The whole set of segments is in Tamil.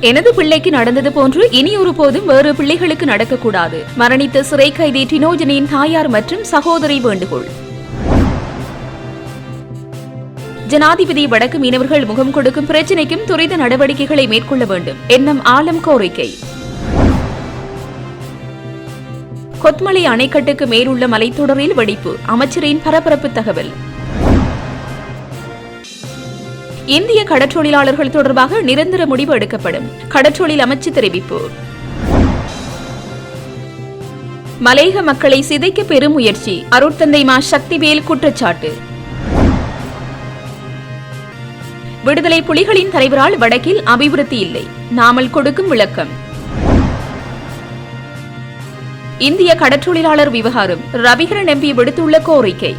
எனது பிள்ளைக்கு நடந்தது போன்று இனி ஒரு போதும் வேறு பிள்ளைகளுக்கு நடக்கக்கூடாது. மரணித்த சிறை கைதி டினோஜனின் தாயார் மற்றும் சகோதரி வேண்டுகோள். ஜனாதிபதி வடக்கு மீனவர்கள் முகம் கொடுக்கும் பிரச்சினைக்கும் துரித நடவடிக்கைகளை மேற்கொள்ள வேண்டும். எண்ணம் ஆலம் கோரிக்கை. கொத்மலை அணைக்கட்டுக்கு மேலுள்ள மலைத்தொடரில் வெடிப்பு. அமைச்சரின் பரபரப்பு தகவல். இந்திய கடற்றொழிலாளர்கள் தொடர்பாக நிரந்தர முடிவு எடுக்கப்படும். கடற்றொழில் அமைச்சு தெரிவிப்பு. மலையக மக்களை சிதைக்க பெரும் முயற்சி. அருட்தந்தை மா சக்திவேல் குற்றச்சாட்டு. விடுதலை புலிகளின் தலைவரால் வடக்கில் அபிவிருத்தி இல்லை. நாமல் கொடுக்கும் விளக்கம். இந்திய கடற்றொழிலாளர் விவகாரம். ரவிகரன் எம்பி விடுத்துள்ள கோரிக்கை.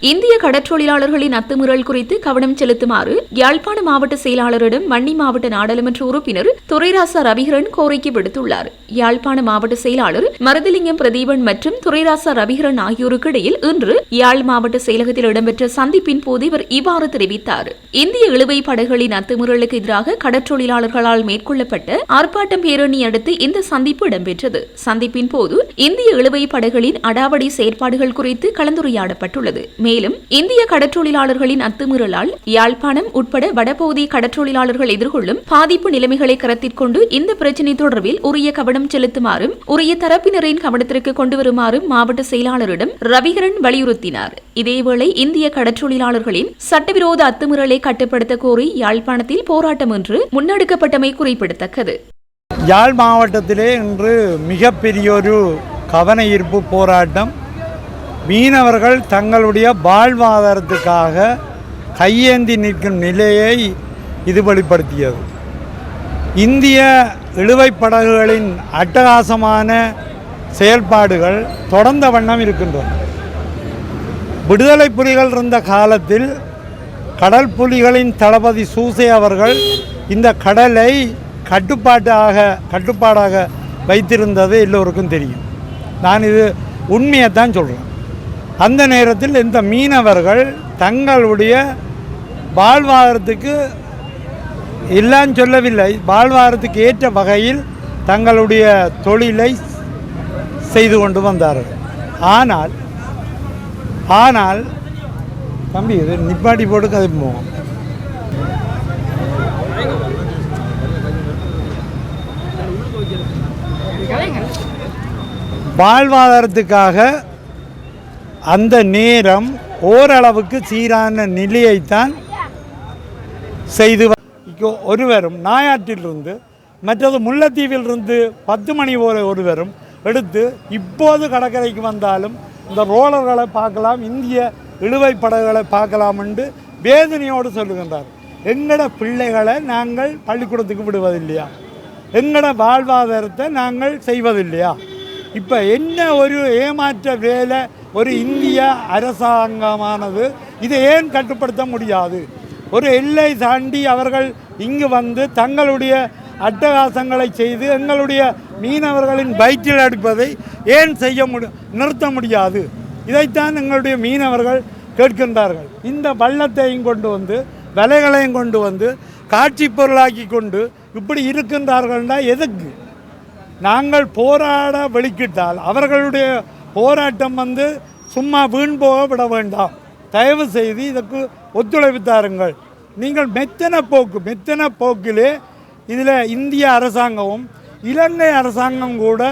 இந்திய கடற்றொழிலாளர்களின் அத்துமீறல் குறித்து கவனம் செலுத்துமாறு யாழ்ப்பாண மாவட்ட செயலாளரிடம் வன்னி மாவட்ட நாடாளுமன்ற உறுப்பினர் துரைராசா ரவிகரன் கோரிக்கை விடுத்துள்ளார். யாழ்ப்பாண மாவட்ட செயலாளர் மருதலிங்கம் பிரதீபன் மற்றும் துரைராசா ரவிகரன் ஆகியோருக்கு இடையில் இன்று யாழ் மாவட்ட செயலகத்தில் இடம்பெற்ற சந்திப்பின் போது இவர் இவ்வாறு தெரிவித்தார். இந்திய இழுவை படகுகளின் அத்துமீறலுக்கு எதிராக கடற்றொழிலாளர்களால் மேற்கொள்ளப்பட்ட ஆர்ப்பாட்டம் பேரணி அடுத்து இந்த சந்திப்பு இடம்பெற்றது. சந்திப்பின் போது இந்திய இழுவை படகுகளின் அடாவடி செயற்பாடுகள் குறித்து கலந்துரையாடப்பட்டுள்ளது. மேலும் இந்திய கடற்றொழிலாளர்களின் அத்துமீறலால் யாழ்ப்பாணம் உட்பட வடபகுதி கடற்றொழிலாளர்கள் எதிர்கொள்ளும் பாதிப்பு நிலைமைகளை கருத்தில் கொண்டு இந்த பிரச்சினை தொடர்பில் உரிய கவனம் செலுத்துமாறும் உரிய தரப்பினரின் கவனத்திற்கு கொண்டு வருமாறும் மாவட்ட செயலாளரிடம் ரவிகரன் வலியுறுத்தினார். இதேவேளை இந்திய கடற்றொழிலாளர்களின் சட்டவிரோத அத்துமீறலை கட்டுப்படுத்த கோரி யாழ்ப்பாணத்தில் போராட்டம் ஒன்று முன்னெடுக்கப்பட்டமை குறிப்பிடத்தக்கது. யாழ் மாவட்டத்திலே இன்று மிகப்பெரியொரு கவன ஈர்ப்பு போராட்டம். மீனவர்கள் தங்களுடைய வாழ்வாதாரத்துக்காக கையேந்தி நிற்கும் நிலையை இது வெளிப்படுத்தியது. இந்திய இழுவைப் படகுகளின் அட்டகாசமான செயல்பாடுகள் தொடர்ந்த வண்ணம் இருக்கின்றன. விடுதலை புலிகள் இருந்த காலத்தில் கடல் புலிகளின் தளபதி சூசே அவர்கள் இந்த கடலை கட்டுப்பாடாக வைத்திருந்தது எல்லோருக்கும் தெரியும். நான் இது உண்மையைத்தான் சொல்கிறேன். அந்த நேரத்தில் இந்த மீனவர்கள் தங்களுடைய வாழ்வாதாரத்துக்கு எல்லாம் சொல்லவில்லை, வாழ்வாதாரத்துக்கு ஏற்ற வகையில் தங்களுடைய தொழிலை செய்து கொண்டு வந்தார்கள். ஆனால் தம்பி இது நிப்பாட்டி போட்டு கதை போவோம். வாழ்வாதாரத்துக்காக அந்த நேரம் ஓரளவுக்கு சீரான நிலையைத்தான் செய்து ஒருவரும் நாயாற்றிலிருந்து மற்றது முல்லைத்தீவிலிருந்து 10 மணி போல ஒருவரும் எடுத்து இப்போது கடற்கரைக்கு வந்தாலும் இந்த ரோலர்களை பார்க்கலாம், இந்திய இழுவை படகுகளை பார்க்கலாம் என்று வேதனையோடு சொல்லுகின்றார். எங்கட பிள்ளைகளை நாங்கள் பள்ளிக்கூடத்துக்கு விடுவதில்லையா? எங்கட வாழ்வாதாரத்தை நாங்கள் செய்வதில்லையா? இப்போ என்ன ஒரு ஏமாற்ற வேலை ஒரு இந்திய அரசாங்கமானது இதை ஏன் கட்டுப்படுத்த முடியாது? ஒரு எல்லை தாண்டி அவர்கள் இங்கு வந்து தங்களுடைய அட்டகாசங்களை செய்து எங்களுடைய மீனவர்களின் வயிற்றில் அடிப்பதை ஏன் நிறுத்த முடியாது? இதைத்தான் எங்களுடைய மீனவர்கள் கேட்கின்றார்கள். இந்த வள்ளத்தையும் கொண்டு வந்து விலைகளையும் கொண்டு வந்து காட்சி பொருளாக்கி கொண்டு இப்படி இருக்கின்றார்கள்னா எதுக்கு? நாங்கள் போராட வெளிக்கிட்டால் அவர்களுடைய போராட்டம் வந்து சும்மா வீண் போக விட வேண்டாம். தயவு செய்து இதற்கு ஒத்துழைப்பு தாருங்கள். நீங்கள் மெத்தன போக்கிலே இதில் இந்திய அரசாங்கமும் இலங்கை அரசாங்கம் கூட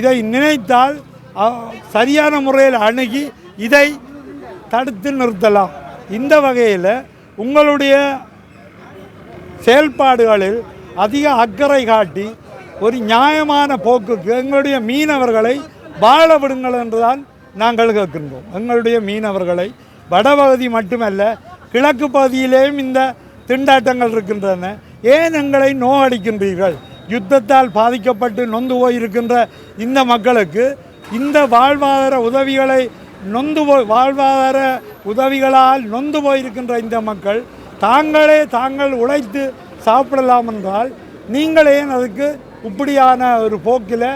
இதை நினைத்தால் சரியான முறையில் அணுகி இதை தடுத்து நிறுத்தலாம். இந்த வகையில் உங்களுடைய செயல்பாடுகளில் அதிக அக்கறை காட்டி ஒரு நியாயமான போக்குக்கு எங்களுடைய மீனவர்களை வாழ விடுங்கள் என்றுதான் நாங்கள் கேட்கின்றோம். எங்களுடைய மீனவர்களை வடபகுதி மட்டுமல்ல கிழக்கு பகுதியிலேயும் இந்த திண்டாட்டங்கள் இருக்கின்றன. ஏன் எங்களை நோயடிக்கின்றீர்கள்? யுத்தத்தால் பாதிக்கப்பட்டு நொந்து போயிருக்கின்ற இந்த மக்களுக்கு இந்த வாழ்வாதார உதவிகளால் நொந்து போயிருக்கின்ற இந்த மக்கள் தாங்கள் உழைத்து சாப்பிடலாம் என்றால் நீங்கள் ஏன் அதுக்கு இப்படியான ஒரு போக்கில்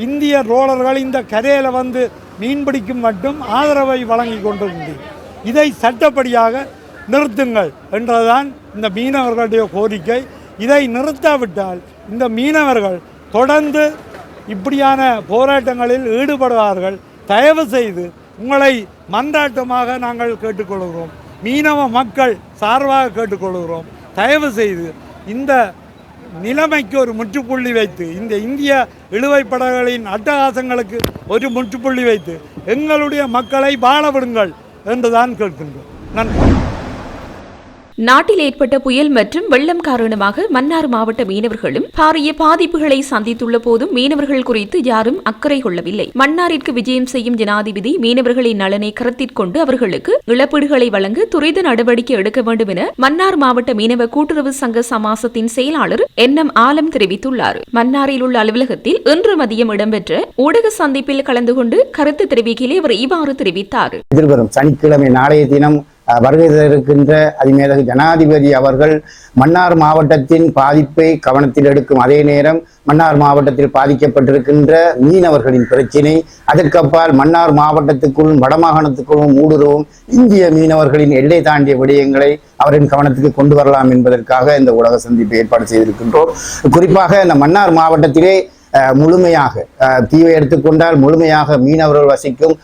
இந்திய ரோலர்கள் இந்த கரையில் வந்து மீன்பிடிக்கும் மட்டும் ஆதரவை வழங்கி கொண்டிருந்தது. இதை சட்டப்படியாக நிறுத்துங்கள் என்றுதான் இந்த மீனவர்களுடைய கோரிக்கை. இதை நிறுத்தாவிட்டால் இந்த மீனவர்கள் தொடர்ந்து இப்படியான போராட்டங்களில் ஈடுபடுவார்கள். தயவு செய்து உங்களை மன்றாட்டமாக நாங்கள் கேட்டுக்கொள்கிறோம், மீனவ மக்கள் சார்பாக கேட்டுக்கொள்கிறோம். தயவு செய்து இந்த நிலைமைக்கு ஒரு முற்றுப்புள்ளி வைத்து, இந்த இந்திய இழுவைப் படகுகளின் அட்டகாசங்களுக்கு ஒரு முற்றுப்புள்ளி வைத்து எங்களுடைய மக்களை வாழ விடுங்கள் என்றுதான் கேட்கின்றோம். நன்றி. நாட்டில் ஏற்பட்ட புயல் மற்றும் வெள்ளம் காரணமாக மன்னார் மாவட்ட மீனவர்களும் பாரிய பாதிப்புகளை சந்தித்துள்ள போதும் மீனவர்கள் குறித்து யாரும் அக்கறை கொள்ளவில்லை. மன்னாரிற்கு விஜயம் செய்யும் ஜனாதிபதி மீனவர்களின் நலனை கருத்திற்கொண்டு அவர்களுக்கு இழப்பீடுகளை வழங்க துரித நடவடிக்கை எடுக்க வேண்டும் என மன்னார் மாவட்ட மீனவ கூட்டுறவு சங்க சமாசத்தின் செயலாளர் NM ஆலம் தெரிவித்துள்ளார். மன்னாரில் உள்ள அலுவலகத்தில் இன்று மதியம் இடம்பெற்ற ஊடக சந்திப்பில் கலந்து கொண்டு கருத்து தெரிவிக்கையில் அவர் இவ்வாறு தெரிவித்தார். எதிர்வரும் சனிக்கிழமை நாளைய தினம் வருகை இருக்கின்ற அதிமேதகு ஜனாதிபதி அவர்கள் மன்னார் மாவட்டத்தின் பாதிப்பை கவனத்தில் எடுக்கும் அதே நேரம் மன்னார் மாவட்டத்தில் பாதிக்கப்பட்டிருக்கின்ற மீனவர்களின் பிரச்சினை, அதற்கப்பால் மன்னார் மாவட்டத்துக்குள்ளும் வடமாகாணத்துக்குள்ளும் ஊடுருவும் இந்திய மீனவர்களின் எல்லை தாண்டிய விடயங்களை அவரின் கவனத்துக்கு கொண்டு வரலாம் என்பதற்காக இந்த ஊடக சந்திப்பை ஏற்பாடு செய்திருக்கின்றோம். குறிப்பாக இந்த மன்னார் மாவட்டத்திலே முழுமையாக தீவை எடுத்துக்கொண்டால் முழுமையாக மீனவர்கள் வசிக்கும்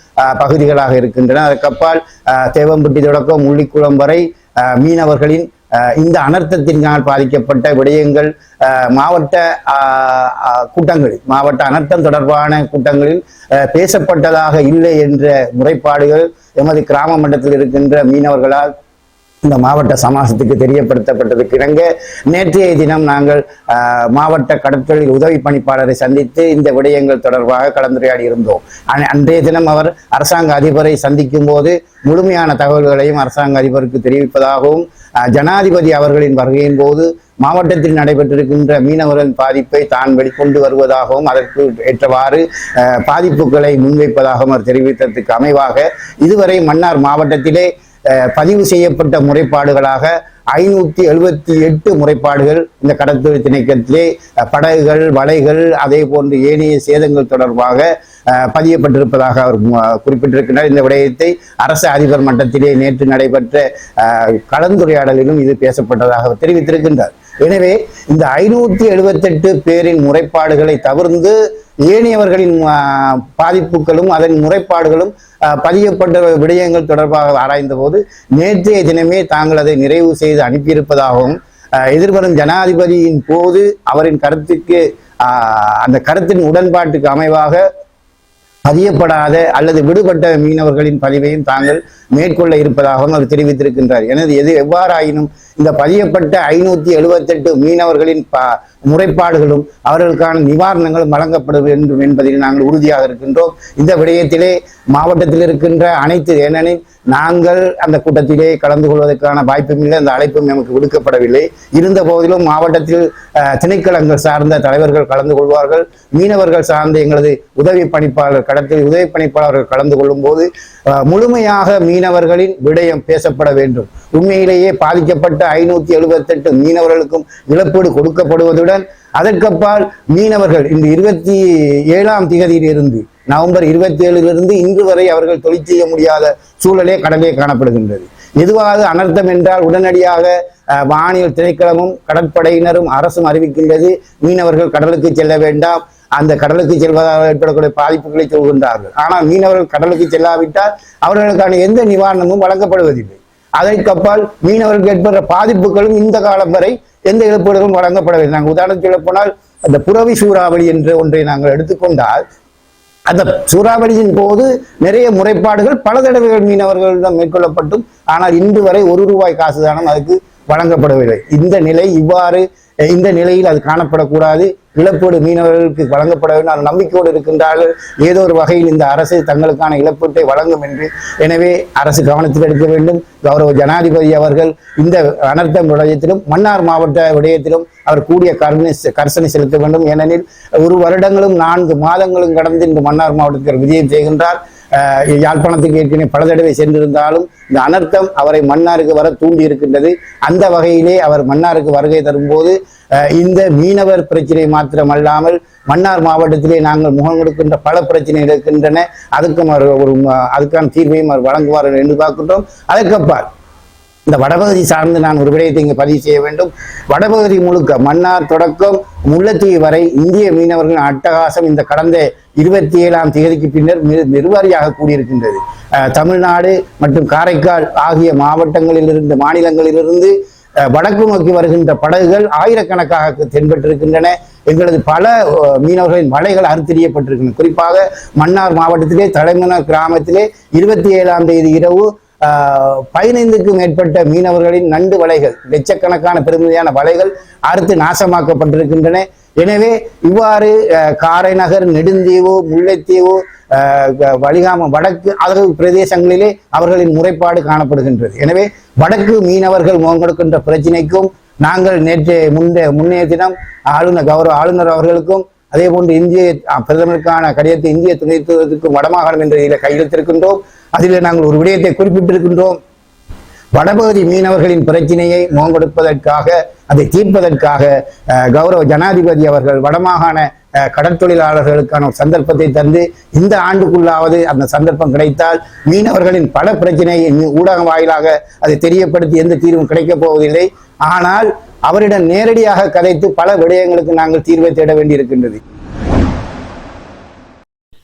பகுதிகளாக இருக்கின்றன. அதற்கப்பால் தேவம்பட்டி தொடக்கம் முள்ளிக்குளம் வரை மீனவர்களின் இந்த அனர்த்தத்தினால் பாதிக்கப்பட்ட விடயங்கள் மாவட்ட கூட்டங்களில், மாவட்ட அனர்த்தம் தொடர்பான கூட்டங்களில் பேசப்பட்டதாக இல்லை என்ற முறைப்பாடுகள் எமது கிராம மட்டத்தில் இருக்கின்ற மீனவர்களால் இந்த மாவட்ட சமாசத்துக்கு தெரியப்படுத்தப்பட்டதுக்கு இணங்க நேற்றைய தினம் நாங்கள் மாவட்ட கடற்தொழில் உதவி பணிப்பாளரை சந்தித்து இந்த விடயங்கள் தொடர்பாக கலந்துரையாடி இருந்தோம். அன்றைய தினம் அவர் அரசாங்க அதிபரை சந்திக்கும் போது முழுமையான தகவல்களையும் அரசாங்க அதிபருக்கு தெரிவிப்பதாகவும், ஜனாதிபதி அவர்களின் வருகையின் போது மாவட்டத்தில் நடைபெற்றிருக்கின்ற மீனவர்களின் பாதிப்பை தான் வெளிக்கொண்டு வருவதாகவும் அதற்கு ஏற்றவாறு பாதிப்புகளை முன்வைப்பதாகவும் அவர் தெரிவித்ததற்கு அமைவாக இதுவரை மன்னார் மாவட்டத்திலே பதிவு செய்யப்பட்ட முறைப்பாடுகளாக 578 முறைப்பாடுகள் இந்த கடற்தொழில் திணைக்களத்திலே படகுகள், வலைகள், அதே போன்று ஏனைய சேதங்கள் தொடர்பாக பதியப்பட்டிருப்பதாக அவர் குறிப்பிட்டிருக்கிறார். இந்த விடயத்தை அரசு அதிபர் மட்டத்திலே நேற்று நடைபெற்ற கலந்துரையாடலிலும் இது பேசப்பட்டதாக தெரிவித்திருக்கின்றார். எனவே இந்த 578 பேரின் முறைப்பாடுகளை தவிர்த்து ஏனையவர்களின் பாதிப்புகளும் அதன் முறைப்பாடுகளும் பதியப்பட்ட விடயங்கள் தொடர்பாக ஆராய்ந்த போது நேற்றைய தினமே தாங்கள் அதை நிறைவு செய்து அனுப்பியிருப்பதாகவும், எதிர்வரும் ஜனாதிபதியின் போது அவரின் கருத்துக்கு அந்த கருத்தின் உடன்பாட்டுக்கு அமைவாக பதியப்படாத அல்லது விடுபட்ட மீனவர்களின் பதிவையும் தாங்கள் மேற்கொள்ள இருப்பதாகவும் அவர் தெரிவித்திருக்கின்றார். எனவே எது எவ்வாறாயினும் இந்த பதியப்பட்ட 578 மீனவர்களின் முறைப்பாடுகளும் அவர்களுக்கான நிவாரணங்களும் வழங்கப்பட வேண்டும் என்பதில் நாங்கள் உறுதியாக இருக்கின்றோம். இந்த விடயத்திலே மாவட்டத்தில் இருக்கின்ற அனைத்து, ஏனெனில் நாங்கள் அந்த கூட்டத்திலே கலந்து கொள்வதற்கான வாய்ப்பும் இல்லை, அந்த அழைப்பும் நமக்கு விடுக்கப்படவில்லை. இருந்த போதிலும் மாவட்டத்தில் திணைக்களங்கள் சார்ந்த தலைவர்கள் கலந்து கொள்வார்கள். மீனவர்கள் சார்ந்த எங்களது உதவி பணிப்பாளர், கடத்தில் உதவி பணிப்பாளர்கள் கலந்து கொள்ளும் போது முழுமையாக மீனவர்களின் விடயம் பேசப்பட வேண்டும். உண்மையிலேயே பாதிக்கப்பட்ட 578 மீனவர்களுக்கும் இழப்பீடு கொடுக்கப்படுவதுடன் அதற்கப்பால் மீனவர்கள் இந்த 27ஆம் தேதியிலிருந்து நவம்பர் 27 இன்று வரை அவர்கள் தொழில் செய்ய முடியாத சூழலே கடலே காணப்படுகின்றது. எதுவாக அனர்த்தம் என்றால் உடனடியாக வானியல் திணைக்களமும் கடற்படையினரும் அரசும் அறிவிக்கின்றது, மீனவர்கள் கடலுக்கு செல்ல வேண்டாம், அந்த கடலுக்கு செல்வதால் ஏற்படக்கூடிய பாதிப்புகளை சொல்கின்றார்கள். ஆனால் மீனவர்கள் கடலுக்கு செல்லாவிட்டால் அவர்களுக்கான எந்த நிவாரணமும் வழங்கப்படுவதில்லை. அதற்கப்பால் மீனவர்களுக்கு ஏற்படுற பாதிப்புகளும் இந்த காலம் வரை எந்த இழப்பீடுகளும் வழங்கப்படவில்லை. நாங்கள் உதாரணம் சொல்ல போனால் அந்த புரவி சூறாவளி என்ற ஒன்றை நாங்கள் எடுத்துக்கொண்டால் அந்த சூறாவளியின் போது நிறைய முறைப்பாடுகள் பல தடவைகள் மீனவர்களிடம் மேற்கொள்ளப்பட்டும் ஆனால் இன்று வரை ₹1 காசுதானம் அதுக்கு வழங்கப்படவில்லை. இந்த நிலையில் அது காணப்படக்கூடாது. இழப்பீடு மீனவர்களுக்கு வழங்கப்பட வேண்டும் நம்பிக்கையோடு இருக்கின்றார்கள். ஏதோ ஒரு வகையில் இந்த அரசு தங்களுக்கான இழப்பீட்டை வழங்கும் என்று. எனவே அரசு கவனத்தில் எடுக்க வேண்டும். கௌரவ ஜனாதிபதி அவர்கள் இந்த அனர்த்தம் விடயத்திலும் மன்னார் மாவட்ட விடயத்திலும் அவர் கூடிய கரிசனை செலுத்த வேண்டும். ஏனெனில் 1 வருடங்களும் 4 மாதங்களும் கடந்து இந்த மன்னார் மாவட்டத்தில் விஜயம் செய்கின்றார். யாழ்ப்பாணத்துக்கு ஏற்கனவே பல தடவை சென்றிருந்தாலும் இந்த அனர்த்தம் அவரை மன்னாருக்கு வர தூண்டி இருக்கின்றது. அந்த வகையிலே அவர் மன்னாருக்கு வருகை தரும்போது இந்த மீனவர் பிரச்சனை மாத்திரமல்லாமல் மன்னார் மாவட்டத்திலே நாங்கள் முகம் கொடுக்கின்ற பல பிரச்சனைகள் இருக்கின்றன. அதுக்கான தீர்வையும் அவர் வழங்குவார்கள் என்று பார்க்கின்றோம். அதற்கப்பால் இந்த வடபகுதி சார்ந்து நான் ஒரு விடயத்தை இங்கு பதிவு செய்ய வேண்டும். வடபகுதி முழுக்க மன்னார் தொடக்கம் முல்லைத்தீவு வரை இந்திய மீனவர்களின் அட்டகாசம் இந்த கடந்த 27ஆம் தேதிக்கு பின்னர் நிர்வாரியாக கூடியிருக்கின்றது. தமிழ்நாடு மற்றும் காரைக்கால் ஆகிய மாநிலங்களிலிருந்து வடக்கு நோக்கி வருகின்ற படகுகள் ஆயிரக்கணக்காக தென்பட்டிருக்கின்றன. எங்களது பல மீனவர்களின் வலைகள் அறுத்தெறியப்பட்டிருக்கின்றன. குறிப்பாக மன்னார் மாவட்டத்திலே தலைமன்னார் கிராமத்திலே 27ஆம் தேதி இரவு 15க்கும் மேற்பட்ட மீனவர்களின் நண்டு வலைகள், லட்சக்கணக்கான பெருமதியான வலைகள் அறுத்து நாசமாக்கப்பட்டிருக்கின்றன. எனவே இவ்வாறு காரைநகர், நெடுந்தீவு, முல்லைத்தீவு, வலிகாமம் வடக்கு அழகு பிரதேசங்களிலே அவர்களின் முறைப்பாடு காணப்படுகின்றது. எனவே வடக்கு மீனவர்கள் முகம் கொடுக்கின்ற பிரச்சினைக்கும் நாங்கள் முன்னைய தினம் கௌரவ ஆளுநர் அவர்களுக்கும் அதே போன்று இந்திய பிரதமருக்கான கடிதத்தை இந்திய துணை தூதருக்கும் வடமாகாணம் என்ற இதில் கையெழுத்திருக்கின்றோம். அதில் நாங்கள் ஒரு விடயத்தை குறிப்பிட்டிருக்கின்றோம். வடபகுதி மீனவர்களின் பிரச்சினையை முகம் கொடுப்பதற்காக, அதை தீர்ப்பதற்காக கௌரவ ஜனாதிபதி அவர்கள் வடமாகாண கடற்தொழிலாளர்களுக்கான ஒரு சந்தர்ப்பத்தை தந்து இந்த ஆண்டுக்குள்ளாவது அந்த சந்தர்ப்பம் கிடைத்தால் மீனவர்களின் பல பிரச்சனையை ஊடகம் வாயிலாக அதை தெரியப்படுத்தி எந்த தீர்வும் கிடைக்கப் போவதில்லை. ஆனால் அவரிடம் நேரடியாக கதைத்து பல விடயங்களுக்கு நாங்கள் தீர்வை தேட வேண்டியிருக்கின்றது.